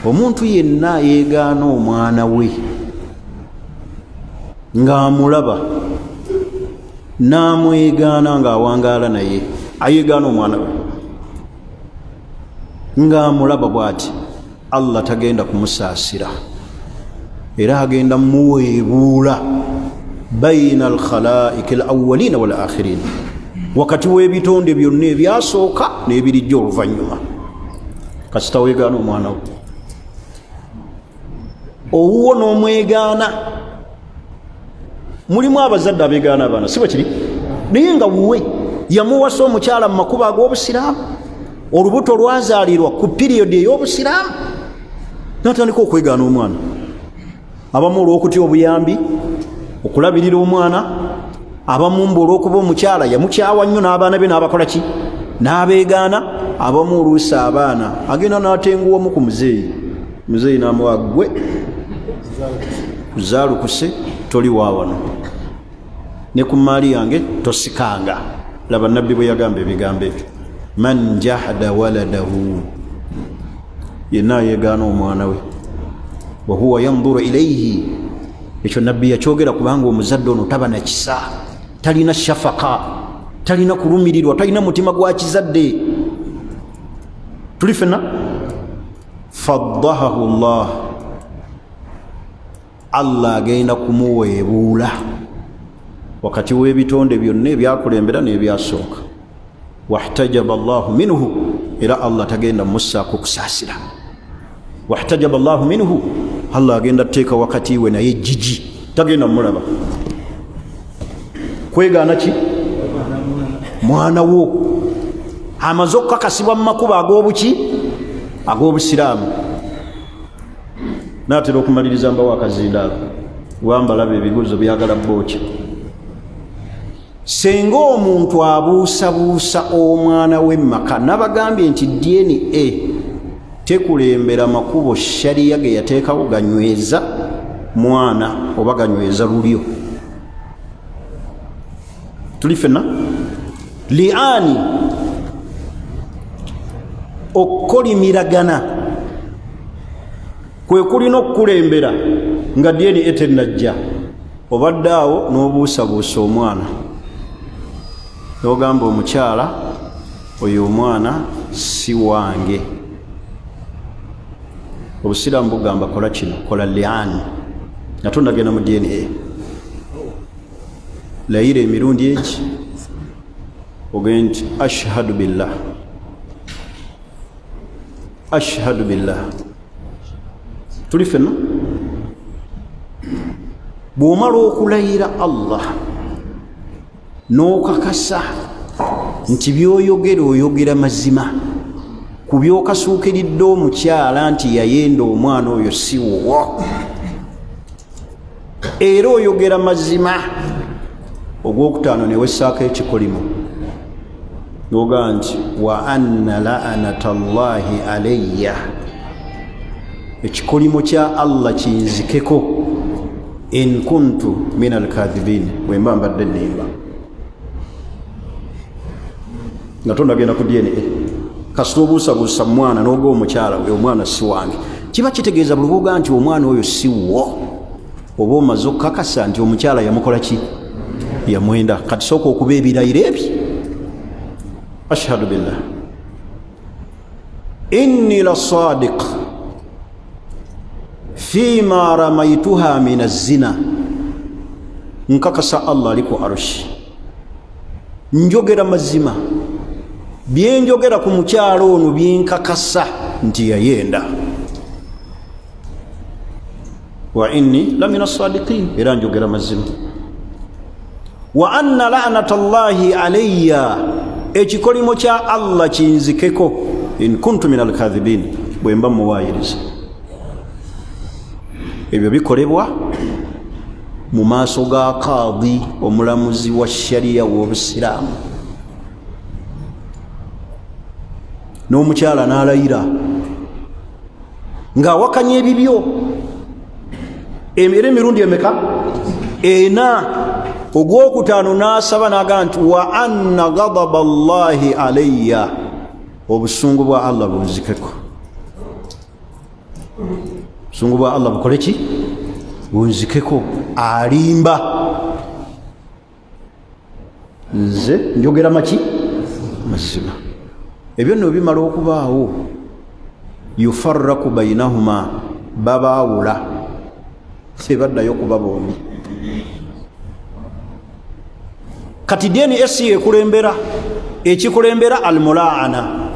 S1: omuntu yenna yeegaana omwana we ng'amulaba n'amwegaana ng'awangaala naye ayeegaana omwana we ng'amulaba bw'ati Allah tagenda kumusaasira era agenda muweebuula bayina al-khalaiq al-awwalin wal-akhirin wakati w'ebitonde byonna ebyasooka n'ebirijja oluvannyuma kasita weegaana omwana we owuwo n'omwegaana mulimu abazadde abeegaana abaana si bwe kiri naye nga wuwe yamuwasa omukyala mu makubo ag'obusiraamu, olubuto lwazaalirwa ku piriyodi ey'obusiraamu, natandika okwegaana omwana. Abamu olw'okutya obuyambi, okulabirira omwana, abamu mbu olw'okuba omukyala yamukyawa nnyo n'abaana be n'abakola ki, n'abeegaana. Abamu oluusi abaana agenda n'atenguwamu ku muzeeyi, muzeeyi n'amuwa gwe zaalukuse toli wa wano, ne ku maali yange tosikanga. Laba nabbi bwe yagamba ebigambo ebyo, man jahada waladahu, yenna yeegaana omwana we, wa huwa yanduru ilaihi. Ekyo nabbi yakyogera kubanga omuzadde ono taba na kisa, talina shafaka, talina kulumirirwa, talina mutima gwa kizadde. Tuli fenna faddahahu llah, Allah agenda kumuweebuula wakati w'ebitonde byonna ebyakulembera n'ebyasooka. Wahtajaba Allahu minhu, era Allah tagenda mussaako kusaasira. Wahtajaba Allahu minhu, Allah agenda teeka wakati we naye jiji, tagenda mulaba. Kwegaana ki? Mwana wo amaze okukakasibwa mu makubo ag'obuki, ag'obusiraamu. Naatera okumaliriza mbawo akazindaalo, wambalaba ebibuuzo byagala bookya. Senga omuntu abuusabuusa omwana we maka, nabagambye nti DNA tekulembera makubo shariya ge yateekawo ganyweza mwana oba ganyweza lulyo. Tuli fenna liani okukolimiragana kwe kulina okukulembera nga DNA tennajja. Obadde awo n'obuusabuusa omwana n'ogamba omukyala oyo omwana si wange. Obusiraamu bugamba kola kino, kola liani, natonda genda mu DNA, layira emirundi egi ogende nti ashhadu billah, ashhadu billah. Tuli fenna bw'omala okulayira Allah n'okakasa nti by'oyogera oyogera mazima, ku by'okasuukiridde omukyala nti yayenda omwana oyo si wuwo, era oyogera mazima. Ogwokutaano ne wessaako ekikolimo n'ogamba nti wa anna la'anata Allahi alayya, ekikolimo kya Allah kinzikeko, in kuntu min alkadhibin, bwe mba mbadde nnimba. Nga tondagenda ku DNA kasita obuusabuusa mwana n'oga omukyala we omwana si wange, kiba kitegeeza buli bwoga nti omwana oyo si wo, oba omaze okukakasa nti omukyala yamukola ki, yamwenda. Kati sooka okuba ebirayiro ebyo. Ashhadu billah inni la sadiq fima ramaituha min az-zina, nkakasa Allah ali ku arshi, njogera mazima byenjogera ku mukyalo ono byenkakasa nti yayenda. Wa inni la min as-sadiqin, era njogera mazima. Wa anna la'nata Allahi alayya, ekikolimo kya Allah kinzikeko, in kuntu min al-kadhibin, bwe mba muwaayiriza. Ebyo bikolebwa mu maaso ga qaadi, omulamuzi wa shariya w'obusiraamu. N'omukyala n'alayira ng'awakanya ebibyo, era emirundi emeka? Ena. Ogwokutaano n'asaba n'agamba nti wa anna ghadaba Allahi alayya, obusungu bwa Allah bunzikeko. Obusungu bwa Allah bukole ki? Bunzikeko. Alimba nze njogera maki? Mazima. Ebyo nno bimala okubaawo, yufarraku bainahuma, babaawula, tebaddayo kuba bombi. Kati DNS ekulembera, ekikulembera almulaana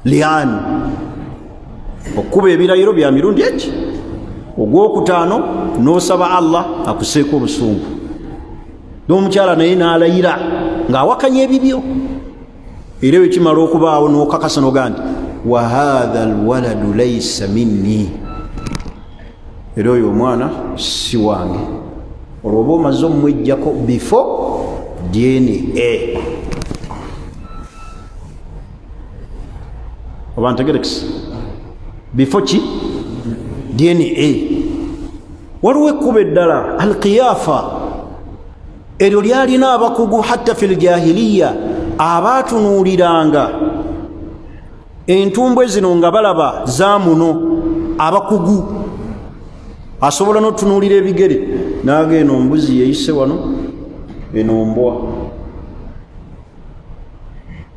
S1: liani, okuba ebirayiro bya mirundi eki. Ogwokutaano n'osaba Allah akuseeko obusungu, n'omukyala naye n'alayira ng'awakanya ebibyo era ekimala okubaawo n'okakasa noga nti wa hatha alwaladu laysa minni, era oyo omwana si wange. olwo oba omaze omumwejjako before DNA. oba ntegerekisi before ki DNA. waliwo ekkuba eddala alqiyafa, eryo lyalina abakugu hatta fil jahiliya, abaatunuuliranga entumbwe zino nga balaba zaamuno. abakugu asobola n'otunuulira ebigere naaga eno mbuzi yeyise wano, eno mbwa.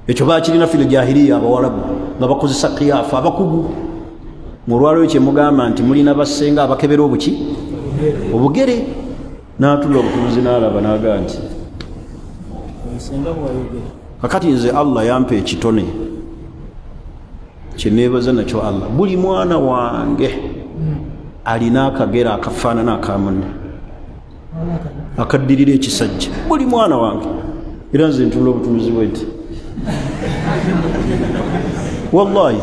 S1: ekyo baakirina fil jahiliya abawalabu nga bakozesa qiyafa, abakugu. mulwaliro kyemugamba nti mulina bassenga abakebera obuki obugere, n'atula obutunuzi n'alaba n'aga nti kakati nze Allah yampa ekitone kyeneebaza nakyo Allah. buli mwana wange alina akagera akafaanana akamunne akaddirira ekisajja, buli mwana wange. era nze ntula obutunuzi bwe nti wallahi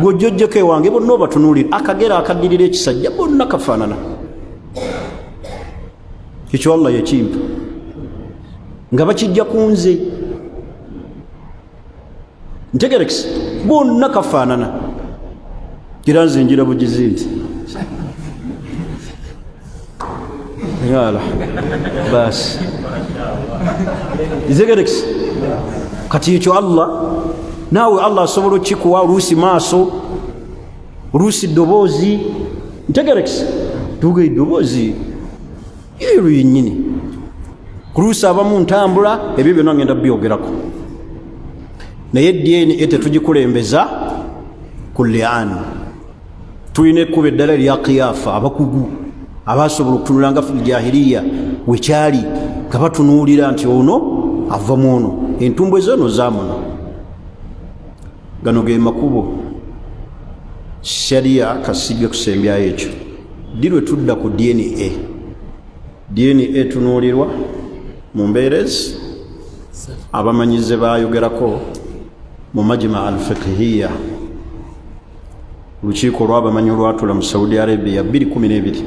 S1: gwojjojjeko ewange bonna obatunuulira akagera akaddirira ekisajja bonna kafaanana. ekyo Allah yakimpa nga bakijja ku nze, ntegerekisi bonna kafaanana. era nze njira bugizi nti yala basi ntegerekisi. kati ekyo Allah naawe Allah asobola okikuwa oluusi maaso, oluusi ddoboozi. ntegerekisi tuga eddoboozi eryo yennyini, kuluusi abamu ntambula, ebyo byonna ngenda byogerako. naye DNA tetugikulembeza ku li'an. tulina ekkuba eddala erya qiyafa, abakugu abasobola okutunula nga fil jahiliya wekyali, nga batunuulira nti ono ava mu ono, entumbwe zono zaamuno. gano ge makubo sharia kasibye kusembyayo ekyo. dirwe tudda ku DNA. DNA tunuulirwa mu mbeerezi abamanyize bayogerako mu majma al-fiqhiyya, lukiiko lw'abamanyi olwatula mu Saudi Arabia 2012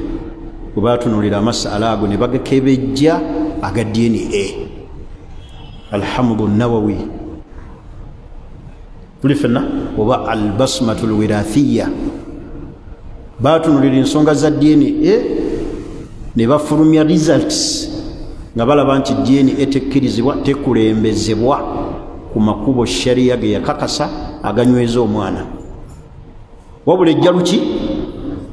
S1: bwe baatunuulira amasala ago ne bagakebejja aga DNA. alhamdu nawawi tuli fenna oba albasmatu lwirathiyya baatunuulira ensonga za DNA ne bafulumya results nga balaba nti DNA tekkirizibwa, tekulembezebwa ku makubo sharia ge yakakasa aganyweza omwana, wabula ejja luki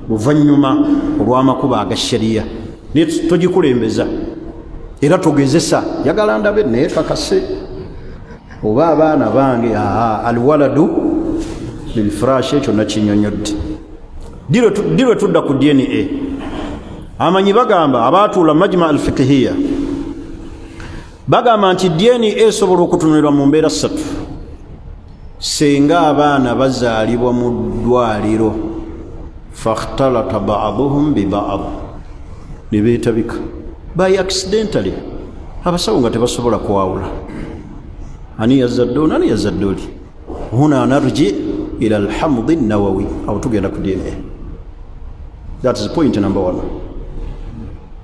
S1: luvannyuma olw'amakubo aga sharia. naye togikulembeza era togezesa yagala ndabe naye kakase oba abaana bange alwaladu lilfirashi, ekyo nakinyonyodde. dirwe tudda ku DNA. amanyi bagamba abaatuula majma al-fiqhiyya bagamba nti DNA esobola okutunulirwa mu mbeera 3. senga abaana bazaalibwa mu ddwaliro fakhtalata ba'duhum bi ba'd, ne beetabika by accidentally, abasawo nga tebasobola kuwawula ani yazadde ono, ani yazadde oli. huna narji ila alhamdi nawawi, awo tugenda ku DNA. that is point number 1.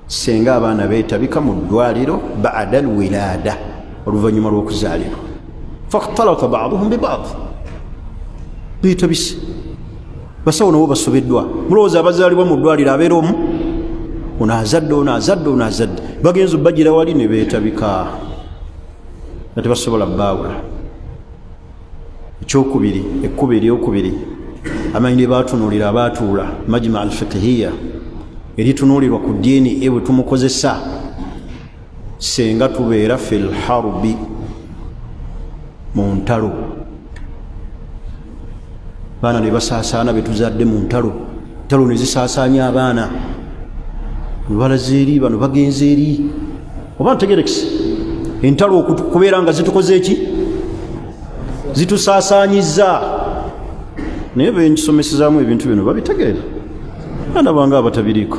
S1: senga abaana beetabika mu ddwaliro ba'da alwilada, oluvannyuma lw'okuzaalibwa, fakhtalata ba'duhum bi ba'd, beetabise. basawo nabo basobeddwa. mulowooza abazaalibwa mu ddwaliro abeera omu, ono azadde, ono azadde, ono azadde, bagenza bagira wali ne beetabika nga tebasobola baawula. ekyokubiri, ekkubo eryokubiri amanyi ne baatunuulira abaatuula majma al-fiqhiyya eritunuulirwa ku DNA bwe tumukozesa senga tubeera fil harbi, mu ntalo. baana ne basaasaana betuzadde mu ntalo, ntalo ne zisaasaanya abaana, balaze eri bano bagenze eri, oba ntegerekisi entalo okubeera nga zitukoze eki, zitusaasaanyizza. naye benkisomesezaamu ebintu bino babitegeera, baana bange abatabiriiko.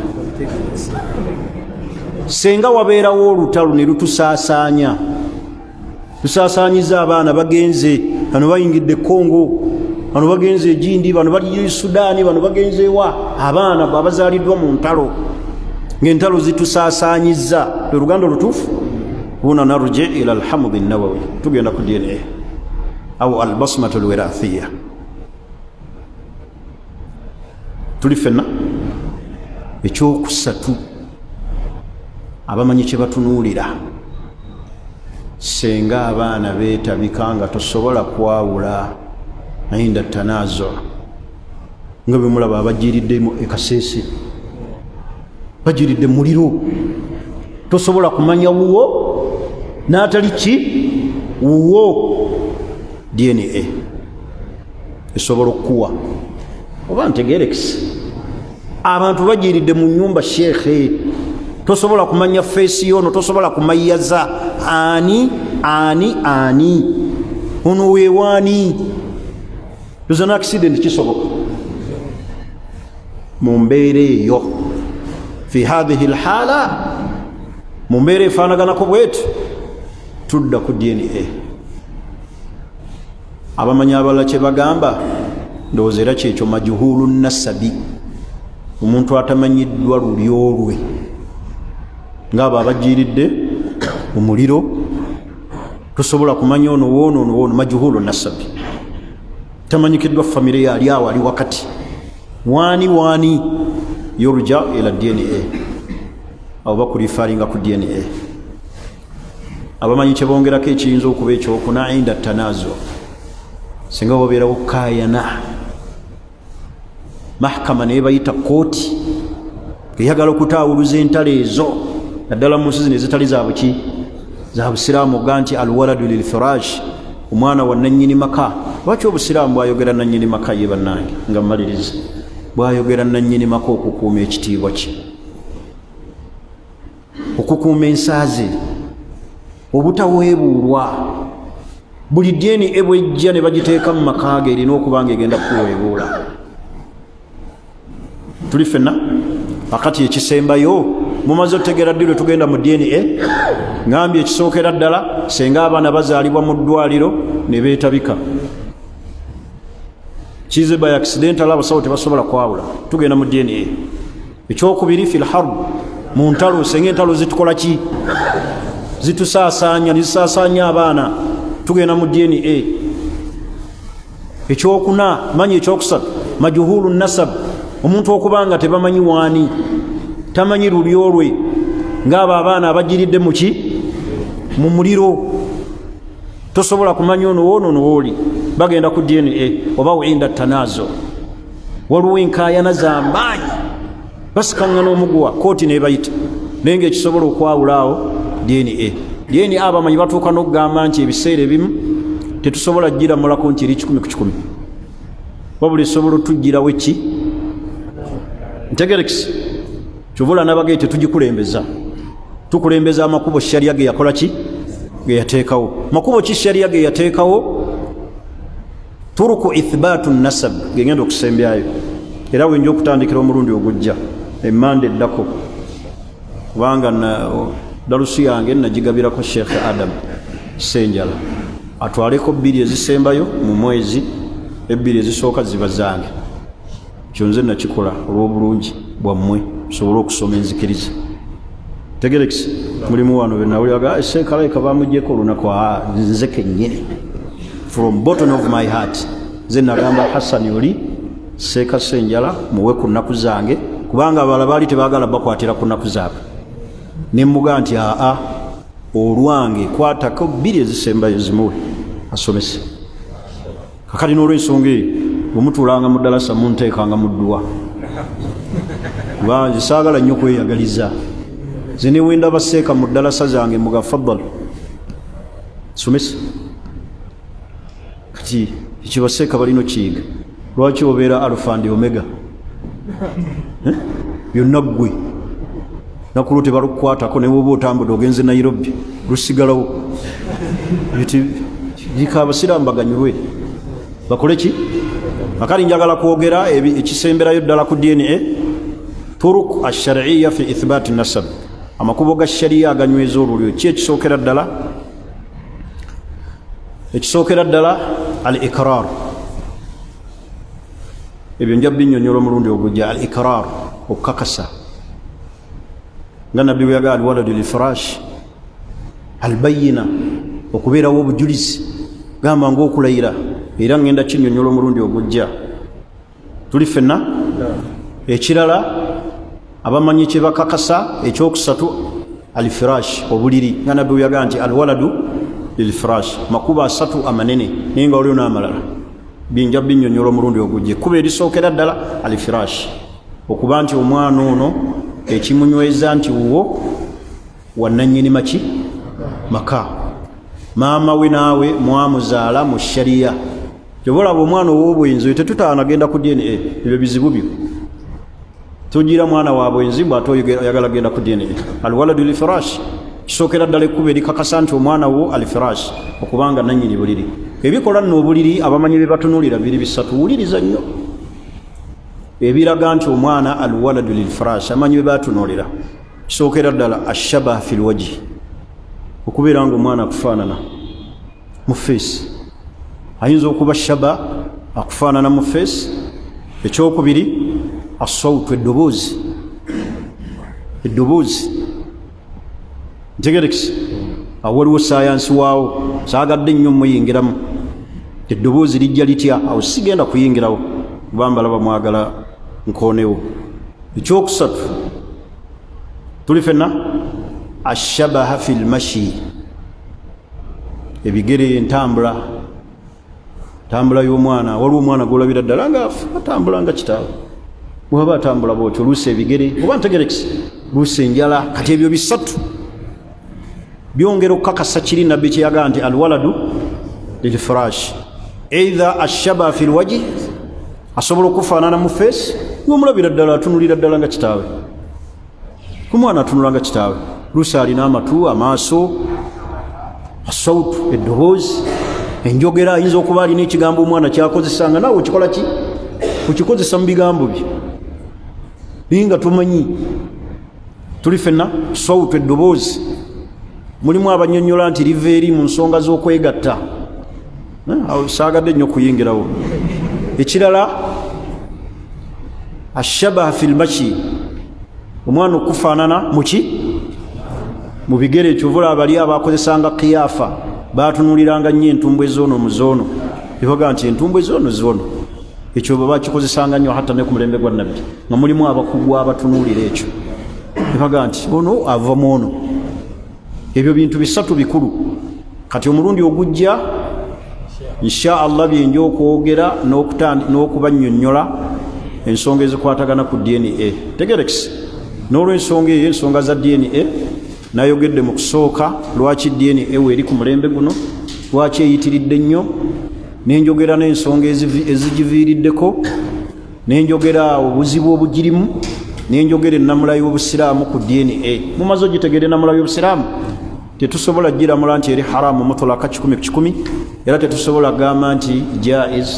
S1: senga wabeerawo olutalo ne lutusaasaanya tusaasaanyiza abaana bagenze bano bayingidde Kongo, bano bagenze Gindi, bano bali Sudaani, bano bagenze wa abaana abazaaliddwa mu ntalo ng'entalo zitusaasaanyiza oluganda olutuufu. huna narji ila alhamdi nawawi, tugenda ku DNA au albasmatu alwirathiya. tuli fenna ekyokusatu abamanyi kye batunuulira. senga abaana beetabika nga tosobola kwawula inda tanazo nga bwe mulaba abajiiriddemu ekaseese, bajiiridde muliro, tosobola kumanya wuwo n'atali ki wuwo. DNA esobola okukuwa oba ntegerekisi. abantu bajiiridde mu nyumba sheekhe, tosobola kumanya feesi yono, tosobola kumayaza ani ono weewaani. yoza na accident kisoboka mu mbeera eyo. fi hadhihi alhala, mu mbeera efaanaganako bwetu, tudda ku DNA. abamanyi abalala kye bagamba ndowooza era kyekyo majuhulu nasabi, omuntu atamanyiddwa lulyo lwe, ng'abo abajiiridde mu muliro, tosobola kumanya ono woono majuhulu nasabi, tamanyikiddwa famire yali awo ali wakati waani yurja ila DNA abo bakulifaringa ku DNA. abamanyi kye bongerako ekiyinza okuba ekyokuna inda tanazo, singa wabeerawo kayana, mahkama naye bayita kooti eyagala okutaawuluza entalo ezo, naddala mu nsi zino ezitali zabuki za busiraamu, ga nti alwaladu lilfirash, omwana wa nannyini maka. lwaki obusiraamu bwayogera nannyini maka ye bannange nga mmaliriza? bwayogera nannyini maka okukuuma ekitiibwa kye, okukuuma ensaaze, obutaweebuulwa. buli DNA bwejja ne bagiteeka mu maka ge erina okuba nga egenda kuweebuula. tuli fenna akati ekisembayo mumaze otegeera ddi lwe tugenda mu DNA. ngambye ekisookera ddala senga abaana bazaalibwa mu ddwaliro ne beetabika, kize by accidental, abasawo tebasobola kwawula, tugenda mu DNA. ekyokubiri fil harb, mu ntalo, senga entalo zitukola ki? zitusaasaanya, nizisaasaanya abaana, tugenda mu DNA. ekyokuna manyi, ekyokusatu majuhulu nasab, omuntu okubanga tebamanyi waani, tamanyi lulyo lwe, ng'abo abaana abajiridde mu ki? mu muliro, tosobola kumanya ono woono wooli, bagenda ku DNA oba inda tanazo. waliwo enkaayana z'amaanyi, basikaŋŋana omuguwa, kooti nebayita naye ngaekisobola okwawulaawo DNA. abamanyi batuuka n'okugamba nti ebiseera ebimu tetusobola giramulako nti eri 100 ku 100, wabula esobola otugirawo eki ntegerekisi. kyovula nabagaye tetugikulembeza, tukulembeza amakubo sharia ge yakola ki? ge yateekawo. makubo ki sharia ge yateekawo? turuku ithbatu nasab gengenda okusembyayo, era wenja okutandikira omulundi ogujja emmanda eddako, kubanga dalusi yange nagigabirako Sheikh Adam Senjala atwaleko 2 ezisembayo mu mwezi, 2 ezisooka ziba zange. kyonze nakikola olw'obulungi bwammwe sobola okusoma enzikiriza. tegerekisi mulimu wano benawuliraga sekalaika bamugyeko olunaku, nze kennyini from bottom of my heart nze nagamba Hassan oli Seeka Senjala muwe ku nnaku zange, kubanga abala baali tebaagala bakwatira ku nnaku zaabwe. ne mmuga nti olwange kwatako 2 ezisembayo zimuwe asomese. kakati n'olw'ensonga eyo bwemutuulanga mu ddalasa munteekanga mu dduwa, kubanga saagala nnyo kweyagaliza. nze ne wenda baseeka mu ddalasa zange muga faddal somesa. kati ekibaseeka balina kiyiga. lwaki obeera alpha and omega? byonna ggwe nakulu tebalukukwatako, ne woba otambudde ogenze Nairobi lusigalawo. bika abasiraamu baganyulwe bakole ki? akali njagala kwogera ekisemberayo ddala ku DNA. turuk ashariya fi ithbati nasab, amakubo ga sharia aganyweza olulyo. ki ekisookera ddala? ekisookera ddala al ikrar ebyo nja binnyonnyola omulundi ogujja al ikrar okukakasa nga nabbi bwe yagala alwaladu lilfirash albayina okubeerawo obujulizi gamba ngaokulayira era ngenda kinnyonnyola omulundi ogujja tuli ffenna ekirala abamanyi kye bakakasa ekyokusatu alfirash obuliri nga nabbi bwe yagala nti alwaladu lilfirash makuba asatu amanene naye nga waliwo n'amalala binja binnyonnyola omulundi ogujja ekkuba erisookera ddala alfirash okuba nti omwana ono ekimunyweza nti wo wannannyini maki maka maama we naawe mwamuzaala mu shariya kyobalaba omwana ow'obwenzi tetutaanagenda ku dna ebyo bizibu byo tugira mwana wa bwenzi bw'ate oyagala genda ku dna alwaladu lilfirash kisookera ddala ekkuba erikakasa nti omwana wo alfirash okubanga nannyini buliri ebikola nno obuliri abamanyi be batunuulira biri bisatu wuliriza nnyo ebiraga nti omwana alwaladu lilfirash amanyi be batunuulira kisookera ddala ashaba fi lwaji okubeera nga omwana akufaanana mu feesi ayinza okuba shaba akufaanana mu feesi ekyokubiri asautu eddoboozi ntegerekisi awo waliwo sayansi waawo saagadde nnyo muyingiramu eddoboozi lijja litya awo sigenda kuyingirawo kubamba laba mwagala nkoonewo ekyokusatu tuli fenna ashabaha fi lmashi ebigere entambula y'omwana waliwo omwana golabira ddala nga atambula nga kitaawe bwaba atambula bwotyo oluusi ebigere oba ntegerekisi luusi enjala kati ebyo bisatu byongera okukakasa kiri nabbi kyeyagaa nti alwaladu lilfirash eitha ashaba fi lwaji asobola okufaanana mu feesi ng'omulabira ddala atunulira ddala nga kitaawe ku mwana atunula nga kitaawe luusi alina amatu amaaso asautu eddoboozi enjogera ayinza okuba alina ekigambo omwana kyakozesanga naawe okikola ki okikozesa mu bigambo bye naye nga tumanyi tuli fenna sautu eddoboozi mulimu abannyonnyola nti liva eri mu nsonga z'okwegatta awo saagadde nnyo kuyingirawo ekirala ashabaha fi lmashi omwana okufaanana muki mu bigere ekyovula abali abakozesanga kiyafa batunuliranga nnyo entumbwe zoono mu zoono ebaga nti entumbwe zoono ekyo baba kikozesanga nnyo hatta ne ku mulembe gwa nabbi nga mulimu abakugu abatunulira ekyo ebaga nti ono ava mu ono ebyo bintu bisatu bikulu kati omulundi ogujja insha allah byenja okwogera n'okubannyonnyola ensonga ezikwatagana ku dna tegerekisi n'olwensonga eyo ensonga za dna nayogedde mu kusooka lwaki dna weeri ku mulembe guno lwaki eyitiridde nnyo nenjogera n'ensonga ezigiviiriddeko nenjogera obuzibu obugirimu nenjogera ennamula y'obusiraamu ku dna mumaze ogitegera ennamula y'obusiraamu tetusobola giramula nti eri haramu mutulaka 100 era tetusobola gamba nti jaiz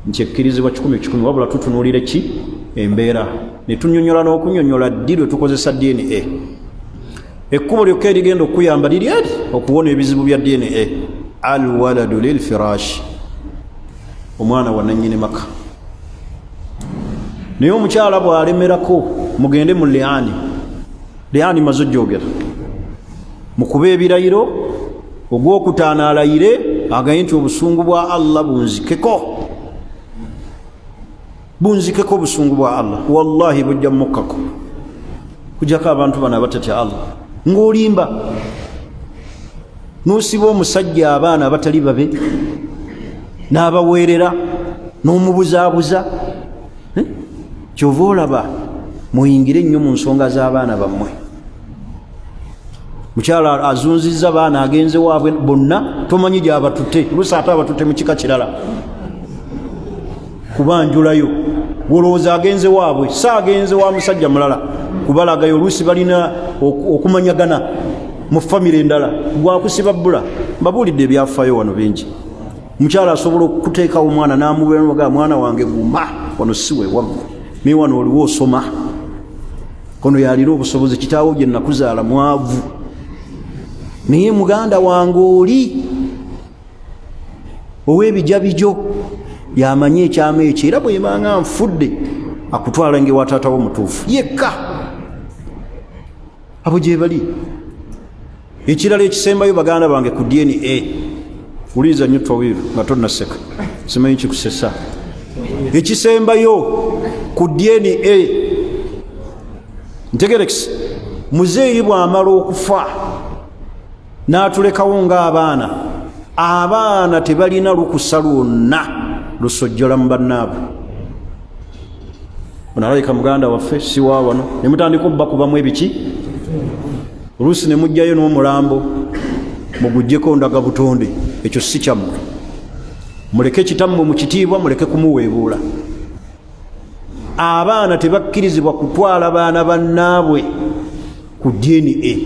S1: nti ekkirizibwa 100 wabula tutunuulire ki embeera netunyonnyola n'okunyonnyola ddi lwe tukozesa dna ekkubo lyokka erigenda okuyamba liri eri okuwona ebizibu bya dna alwaladu lilfirash omwana wa nannyini maka naye omukyala bw'alemerako mugende mu liani maze ojjogera mukuba ebirayiro ogwokutaana alayire agaye nti obusungu bwa allah bunzikeko obusungu bwa allah wallahi bujja mukkako kujjako abantu bano abatatya allah ng'olimba n'osiba omusajja abaana abatali babe n'abaweerera n'omubuzaabuza kyova olaba muyingire nnyo mu nsonga z'abaana bammwe mukyala azunzizza baana agenze waabwe bonna tomanyi gy'abatutte luusi ate abatutte mu kika kirala kubanjulayo wolowooza agenze waabwe saagenze wa musajja mulala kubalagayo oluusi balina okumanyagana mu famire endala gwakusiba bbula mbabuulidde ebyafaayo wano bingi mukyala asobola okuteekawo omwana n'amubeeraga mwana wange guma wano siwe waggu naye wano oliwo osoma kono yalina obusobozi kitaawo gye nakuzaala mwavu naye muganda wange oli ow'ebijabijo yamanyi ekyama ekyo era bwebanga nfudde akutwala ngewa taata wo mutuufu yekka. abo gye bali. Ekirala ekisembayo baganda bange ku DNA, uliza nnyo twawiru nga tonnaseka simanyi kikusesa. Ekisembayo ku DNA ntegerekisi, muzeeyi bw'amala okufa n'atulekawo ng'abaana, abaana tebalina lukusa lwonna lusojjola mu bannaabwe. Onalayika muganda waffe si wa wano ne mutandika obbakubamu ebiki, oluusi ne mujjayo n'omulambo mugujjeko ndaga butonde. Ekyo si kyammwe. Muleke kitammwe mu kitiibwa, muleke kumuweebuula. Abaana tebakkirizibwa kutwala baana bannaabwe ku DNA.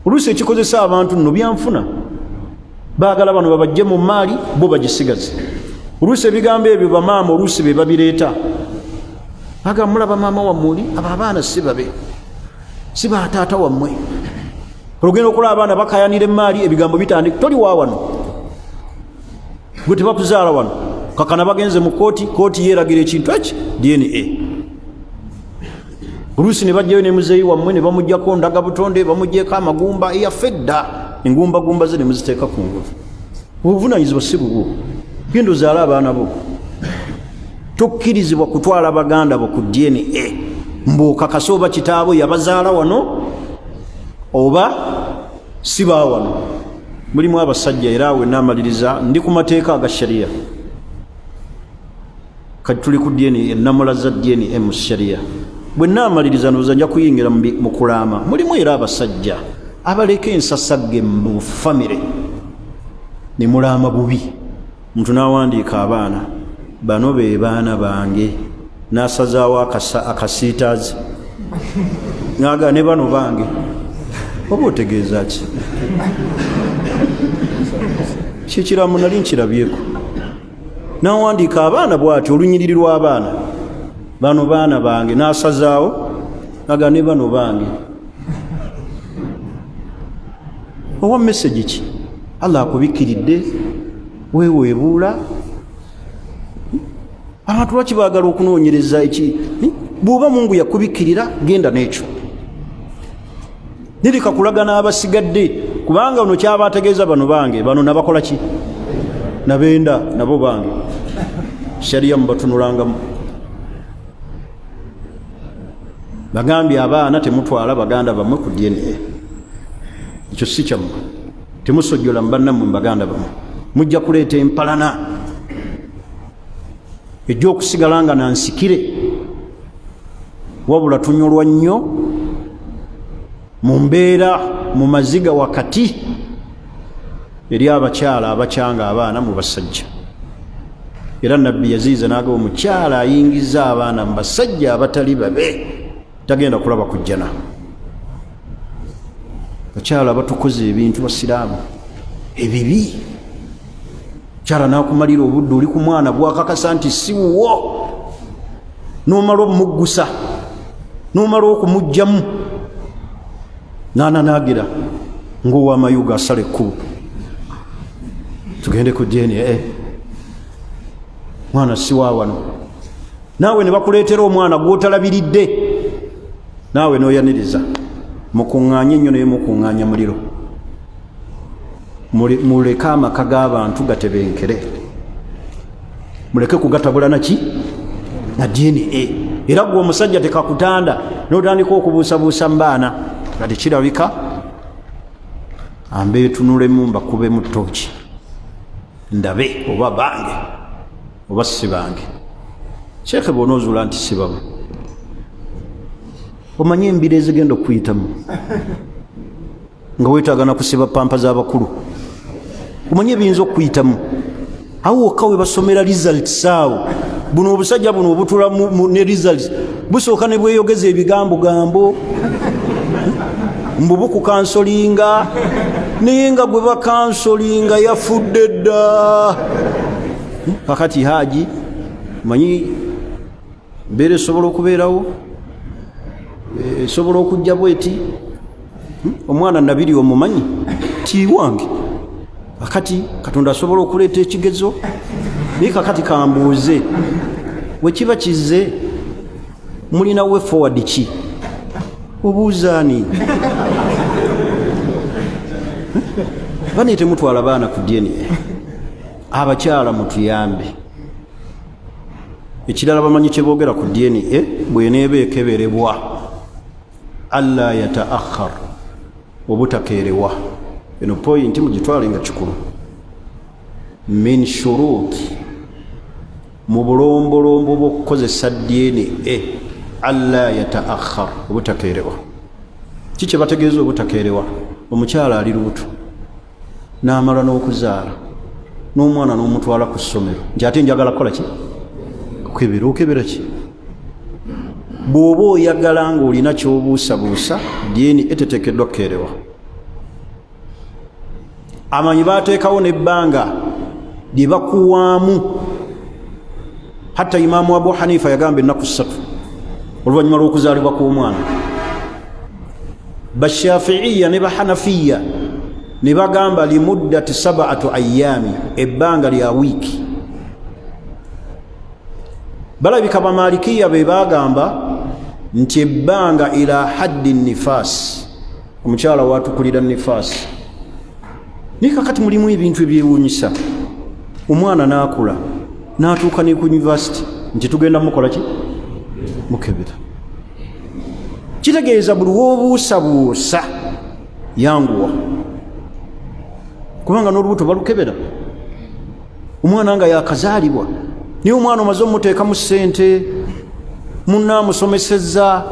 S1: Oluusi ekikozesa abantu nno byanfuna, baagala bano babajje mu maali bo bagisigaze. Oluusi ebigambo ebyo bamaama oluusi be babireeta, aga mulaba maama wammuli abo abaana si babe, si bataata wammwe. Olugenda okulaba abaana bakayanira emaali, ebigambo bitandika toli wa wano, gwe tebakuzaala wano, kakana bagenze mu kooti yeeragira ekintu eki DNA. Oluusi ne bajjayo ne muzeeyi wammwe ne bamuggyako ndaga butonde, bamuggyeko amagumba eyafedda, engumbagumba ze ne muziteeka ku nguvu. Obuvunaanyizibwa si bubwo, genda ozaale abaana bo. Tokkirizibwa kutwala baganda bo ku DNA mb'okakasa oba kitaabo yabazaala wano oba si ba wano. Mulimu abasajja era awe naamaliriza ndi ku mateeka aga sharia, kati tuli ku DNA, ennamula za DNA mu sharia. Bwe naamaliriza ndowooza nja kuyingira mu kulaama. Mulimu era abasajja abaleka ensasagge mu famire ne mulaama bubi. Muntu n'awandiika abaana, bano be baana bange, n'asazaawo akasiitaazi ng'aga ne bano bange. Oba otegeeza ki? Kikiramu nali nkirabyeko. N'awandiika abaana bw'ati, olunyiriri lw'abaana, bano baana bange, n'asazaawo ng'aga ne bano bange. Owa message ki? Allah akubikkiridde, weeweebuula. Abantu lwaki baagala okunoonyereza eki? Bw'oba Mungu yakubikkirira, genda n'ekyo. Nirika kulaga n'abasigadde, kubanga ono kyaba ategeeza bano bange, bano nabakola ki? Nabenda nabo bange. Sharia mubatunulangamu. Bagambye abaana temutwala baganda bammwe ku DNA. Ekyo si kyammwe. Temusojjola mu bannammwe mu baganda bammwe. Mujja kuleeta empalana egy'okusigala nga nansikire, wabula tunyolwa nnyo mu mbeera mu maziga wakati eri abakyala abakyanga abaana mu basajja. Era nabbi yaziiza n'agamba omukyala ayingiza abaana mu basajja abatali babe tagenda kulaba kujjana. Bakyala batukoze ebintu basiraamu ebibi. Kyala n'akumalira obudde, oli ku mwana bwakakasa nti si wuwo, n'omala omuggusa, n'omala okumugjamu, n'ananaagira ng'ow'amayuga asala ekkubo. Tugende ku DNA. Mwana si wa wano. Naawe ne bakuleetera omwana gw'otalabiridde, naawe n'oyaniriza. Mukuŋŋaanye nnyo naye mukuŋŋaanya muliro. Muleke amaka g'abantu gatebenkere. Muleke kugatabula naki? Na DNA. Era gwe omusajja tekakutanda n'otandika okubuusabuusa mu baana nga tekirabika. Ambeetunulemu mbakubemu ttooki ndabe oba bange oba si bange. Sheekhe bw'onoozuula nti si babo, omanye embira ezigenda okuyitamu nga weetaaga na kusiba pampa z'abakulu. Omanye ebiyinza okuyitamu awo wokka we basomera results awo. Buno obusajja buno obutula ne results busooka ne bweyogeza ebigambo mbubuku kansolinga, naye nga gwe bakansolinga yafudde dda. Kakati Haji manyi mbeera esobola okubeerawo, esobola okujja bweti. Omwana nabiri omumanyi ti wange akati Katonda asobola okuleeta ekigezo naye kakati kambuuze bwe kiba kizze mulina way forward ki obuuzaani bane temutwala baana ku DNA abakyala mutuyambe ekirala bamanyi kye boogera ku DNA bweneeba ekeberebwa alla yataakhar obutakeerewa eno point mugitwale nga kikulu min shuruti mu bulombolombo bw'okukozesa DNA alla yataakhar obutakeerewa kiki bategeeza obutakeerewa omukyala ali lubuto n'amala n'okuzaala n'omwana n'omutwala ku ssomero nti ate njagala kukola ki okebera ki bw'oba oyagala ng'olina ky'obuusabuusa DNA teteekeddwa kukeerewa amanyi baateekawo n'ebbanga lye bakuwaamu hatta Imaamu Abu Hanifa yagamba ennaku 3 oluvannyuma lw'okuzaalibwa kw'omwana bashafiiya ne bahanafiya ne bagamba limuddati 7 ayyaami ebbanga lya wiiki balabika bamalikiya be bagamba nti ebbanga ila haddi nifaasi omukyala watukulira nifaasi naye kakati mulimu ebintu ebyewuunyisa omwana n'akula n'atuuka ne ku yunivasite nti tugenda mukola ki mukebera kitegeeza buli w'obuusabuusa yanguwa kubanga n'olubuto balukebera omwana nga yakazaalibwa naye omwana omaze omuteekamu ssente munnaamusomesezza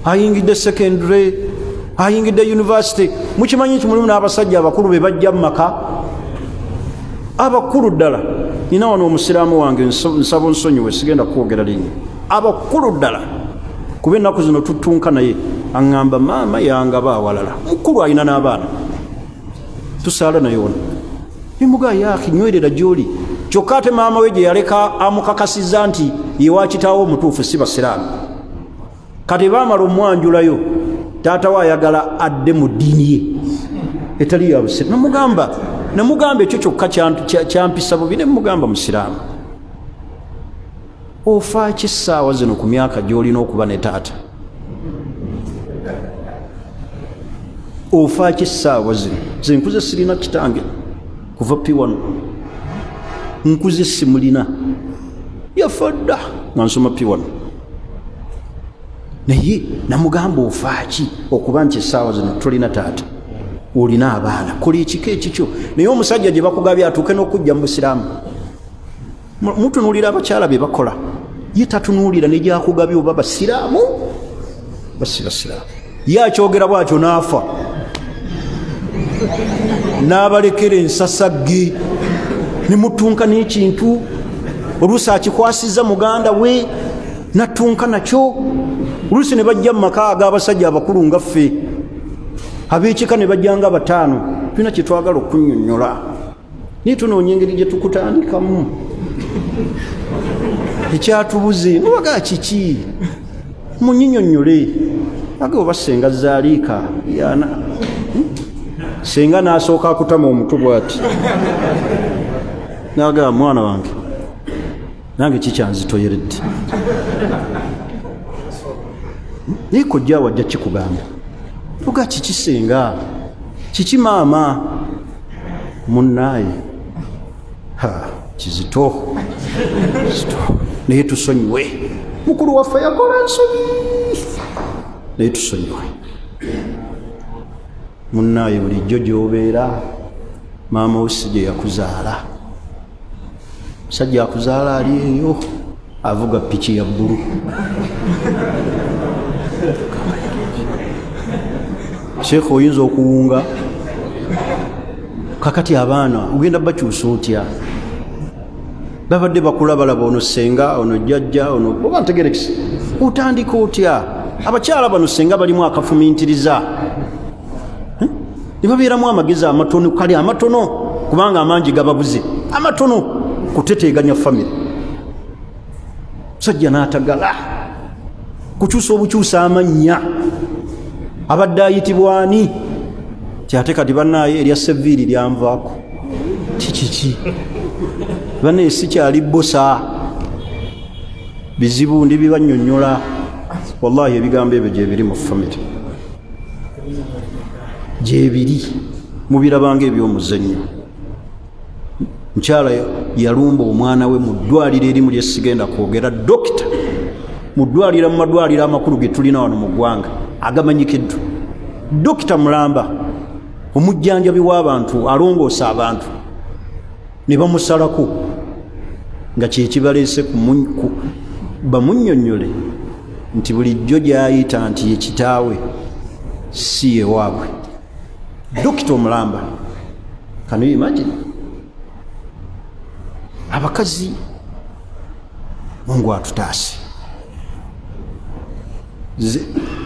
S1: ayingidde secondary ayingidde yunivasite mukimanyi nti mulimu n'abasajja abakulu be bajja mu maka abakulu ddala nina wano omusiraamu wange nsaba nsonyiwe sigenda kwogera linnya abakulu ddala kuba ennaku zino tutunka naye aŋŋamba maama yangaba awalala mukulu alina n'abaana tusaala naye wano nemugaa yaaki nywerera gy'oli kyokka ate maama we gye yaleka amukakasizza nti yewakitaawo omutuufu si basiraamu kati baamala omwanjulayo taata we ayagala adde mu ddiini ye etali ya busiraamu namugamba ekyo kyokka kyampisa bubi ne mugamba musiraamu ofa ki essaawa zino ku myaka gy'olina okuba ne taata ofa ki essaawa zino ze nkuze sirina kitange kuva P1 nkuze simulina yafa dda nga nsoma P1 naye namugamba ofa ki okuba nti essaawa zino tolina taata olina abaana kola ekiko ekikyo naye omusajja gye bakugabye atuuke n'okujja mu busiraamu mutunuulira abakyala be bakola ye tatunuulira ne gyakugabye oba basiraamu basiraamu ye akyogera bw'atyo n'afa n'abalekera ensasagge ne mutunka n'ekintu oluusi akikwasizza muganda we natunka nakyo oluusi ne bajja mu maka ag'abasajja abakulu nga ffe ab'ekika ne bajjanga 5 tulina kye twagala okunnyonnyola naye tunoonya engeri gye tukutandikamu ekyatubuze mubaga kiki munnyinnyonnyole age oba senga zaaliika yana senga n'asooka akutama omutwe bw'ati n'agamba mwana wange nange kikyanzitoyeredde naye kojja wajja kikugamba oga kiki senga kiki maama munnaaye kizito naye tusonyiwe mukulu waffe yakola ensobi naye tusonyiwe munnaaye bulijjo gy'obeera maama wosi gye yakuzaala musajja akuzaala ali eyo avuga piki ya bbulu sheekh oyinza okuwunga kakati abaana ogenda bakyusa otya babadde bakula balaba ono senga ono jjajja ono oba ntegerekisi otandika otya abakyala bano senga balimu akafumintiriza ne babeeramu amagezi amatono kale amatono kubanga amangi gababuze amatono kuteteeganya famire musajja n'atagala kukyusa obukyusa amannya abadde ayitibwani kyate kati bannaaye erya seviiri lyanvaako kiki bane sikyali bosa bizibu ndi bibanyonnyola wallahi ebigambo ebyo gyebiri mu family gyebiri mubirabanga ebyomuzannyo mukyala yalumba omwana we mu ddwaliro erimu lyesigenda kwogera dokita mu ddwaliro mu madwaliro amakulu ge tulina wano mu ggwanga agamanyikiddwa dokita mulamba omujjanjabi w'abantu alongoosa abantu ne bamusalako nga kyekibaleese bamunnyonnyole nti bulijjo gy'ayita nti ye kitaawe si ye waabwe dokita omulamba. Can you imagine? Abakazi Mungu atutaase.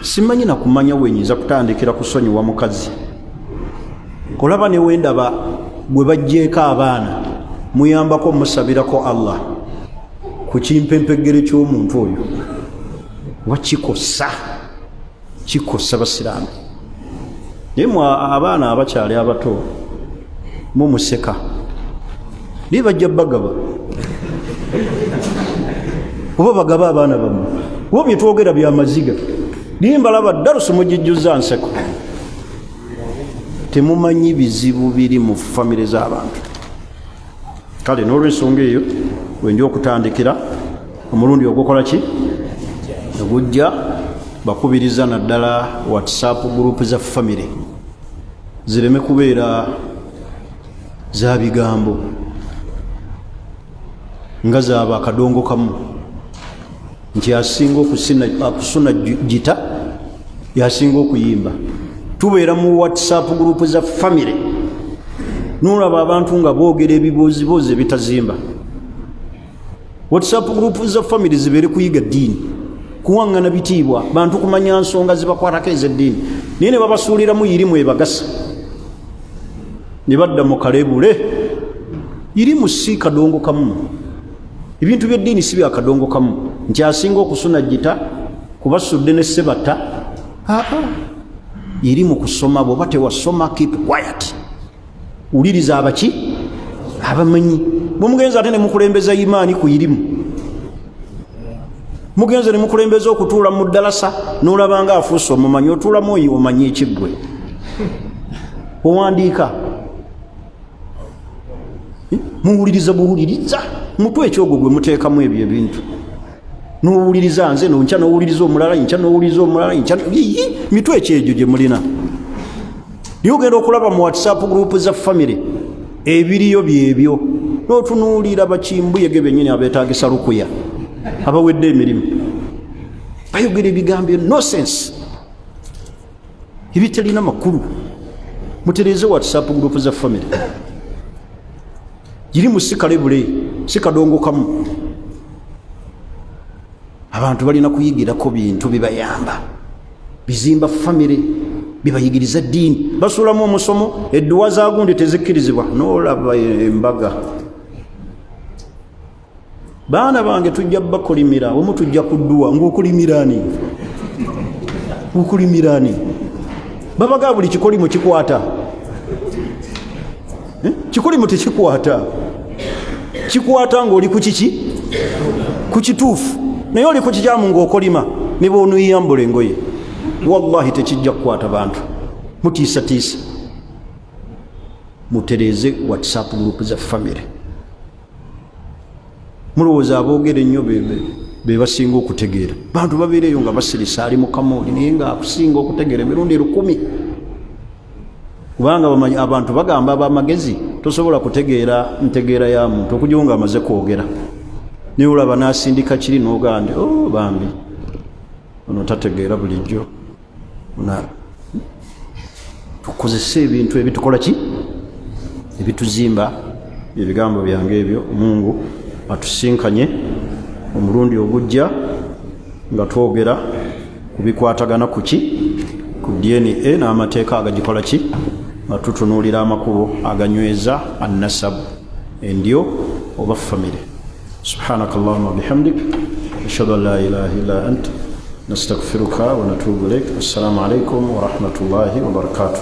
S1: Simanyi na kumanya wenyinza kutandikira kusonyiwa mukazi. Olaba ne wendaba gwe bajjeeko abaana muyambako musabirako Allah ku kimpempegere ky'omuntu oyo wakikosa basiraamu. Yemwe abaana abakyali abato mumuseka naye bajja bagaba oba bagaba abaana bammwe oba byetwogera byamaziga naye mbalaba darusu mugijjuza nseko. Temumanyi bizibu biri mu famire z'abantu. Kale n'olwensonga eyo wendi okutandikira omulundi ogukola ki ogujja bakubiriza naddala WhatsApp group za famire zireme kubeera za bigambo nga zaaba akadongo kamu nti asinga okusuna gita yasinga okuyimba. Tubeera mu WhatsApp group za famire nolaba abantu nga boogera ebibooziboozi ebitazimba. WhatsApp group za famire zibeere kuyiga ddiini, kuwangana bitiibwa, bantu kumanya nsonga zibakwatako ez'eddiini, naye ne babasuuliramu irimu ebagasa ne badda mu kalebule. Irimu si kadongo kamu, ebintu by'eddiini si bya kadongo kamu nti asinga okusuna gita kubasudde ne sebata. Irimu kusoma, bw'oba tewasoma keep quiet, uliriza abaki abamanyi. Bwemugenza ate ne mukulembeza imaani ku irimu, mugenze ne mukulembeza okutuula mu ddalasa n'olabanga afuuse omumanyi, otuulamu oyo omanyi ekiggwe owandiika muwuliriza buwuliriza mutwe ekyogwo gwe muteekamu ebyo ebintu n'owuliriza nze nonkya n'owuliriza omulala nkya n'owuliriza omulala nkya mitwe ekyegyo gye mulina. Naye ogenda okulaba mu WhatsApp group za famire ebiriyo byebyo n'otunuulira bakimbuyege bennyini abeetagisa lukuya abawedde emirimu bayogera ebigambo nonsense ebitalina makulu. Mutereeze WhatsApp group za famire girimu si kalebule si kadongo kamu. Abantu balina kuyigirako bintu bibayamba bizimba famire bibayigiriza ddiini. Basuulamu omusomo edduwa za gundi tezikkirizibwa n'olaba embaga. Baana bange tujja bakolimira omu tujja kudduwa ng'okulimirani okulimirani babaga buli kikolimo kikwata kikolimo tekikwata kikwata ng'oli ku kiki ku kituufu naye oli ku kikyamu ng'okolima ne bw'onoyiyambula engoye wallahi tekijja kukwata bantu. Mutiisatiisa mutereeze WhatsApp group za famire. Mulowooza aboogera ennyo be basinga okutegeera. Bantu babeereyo nga basirisa ali mu kamooli naye nga akusinga okutegeera emirundi 1000. Kubanga abantu bagamba ab'amagezi tosobola kutegeera ntegeera ya muntu okujja nga amaze kwogera. Naye olaba n'asindika kiri n'ogande bambi ono tategeera bulijjo. Tukozese ebintu ebitukola ki ebituzimba. Ebigambo byange ebyo Mungu atusinkanye omulundi ogujja nga twogera kubikwatagana kuki ku DNA n'amateeka agagikola ki atutunuulira amakubo aganyweza annasabu endyo oba famire. Subhanaka Allahumma bihamdik ashhadu an la ilaha illa anta nastaghfiruka wa natubu ilaik. Assalamu alaikum wa rahmatullahi wa barakatuh.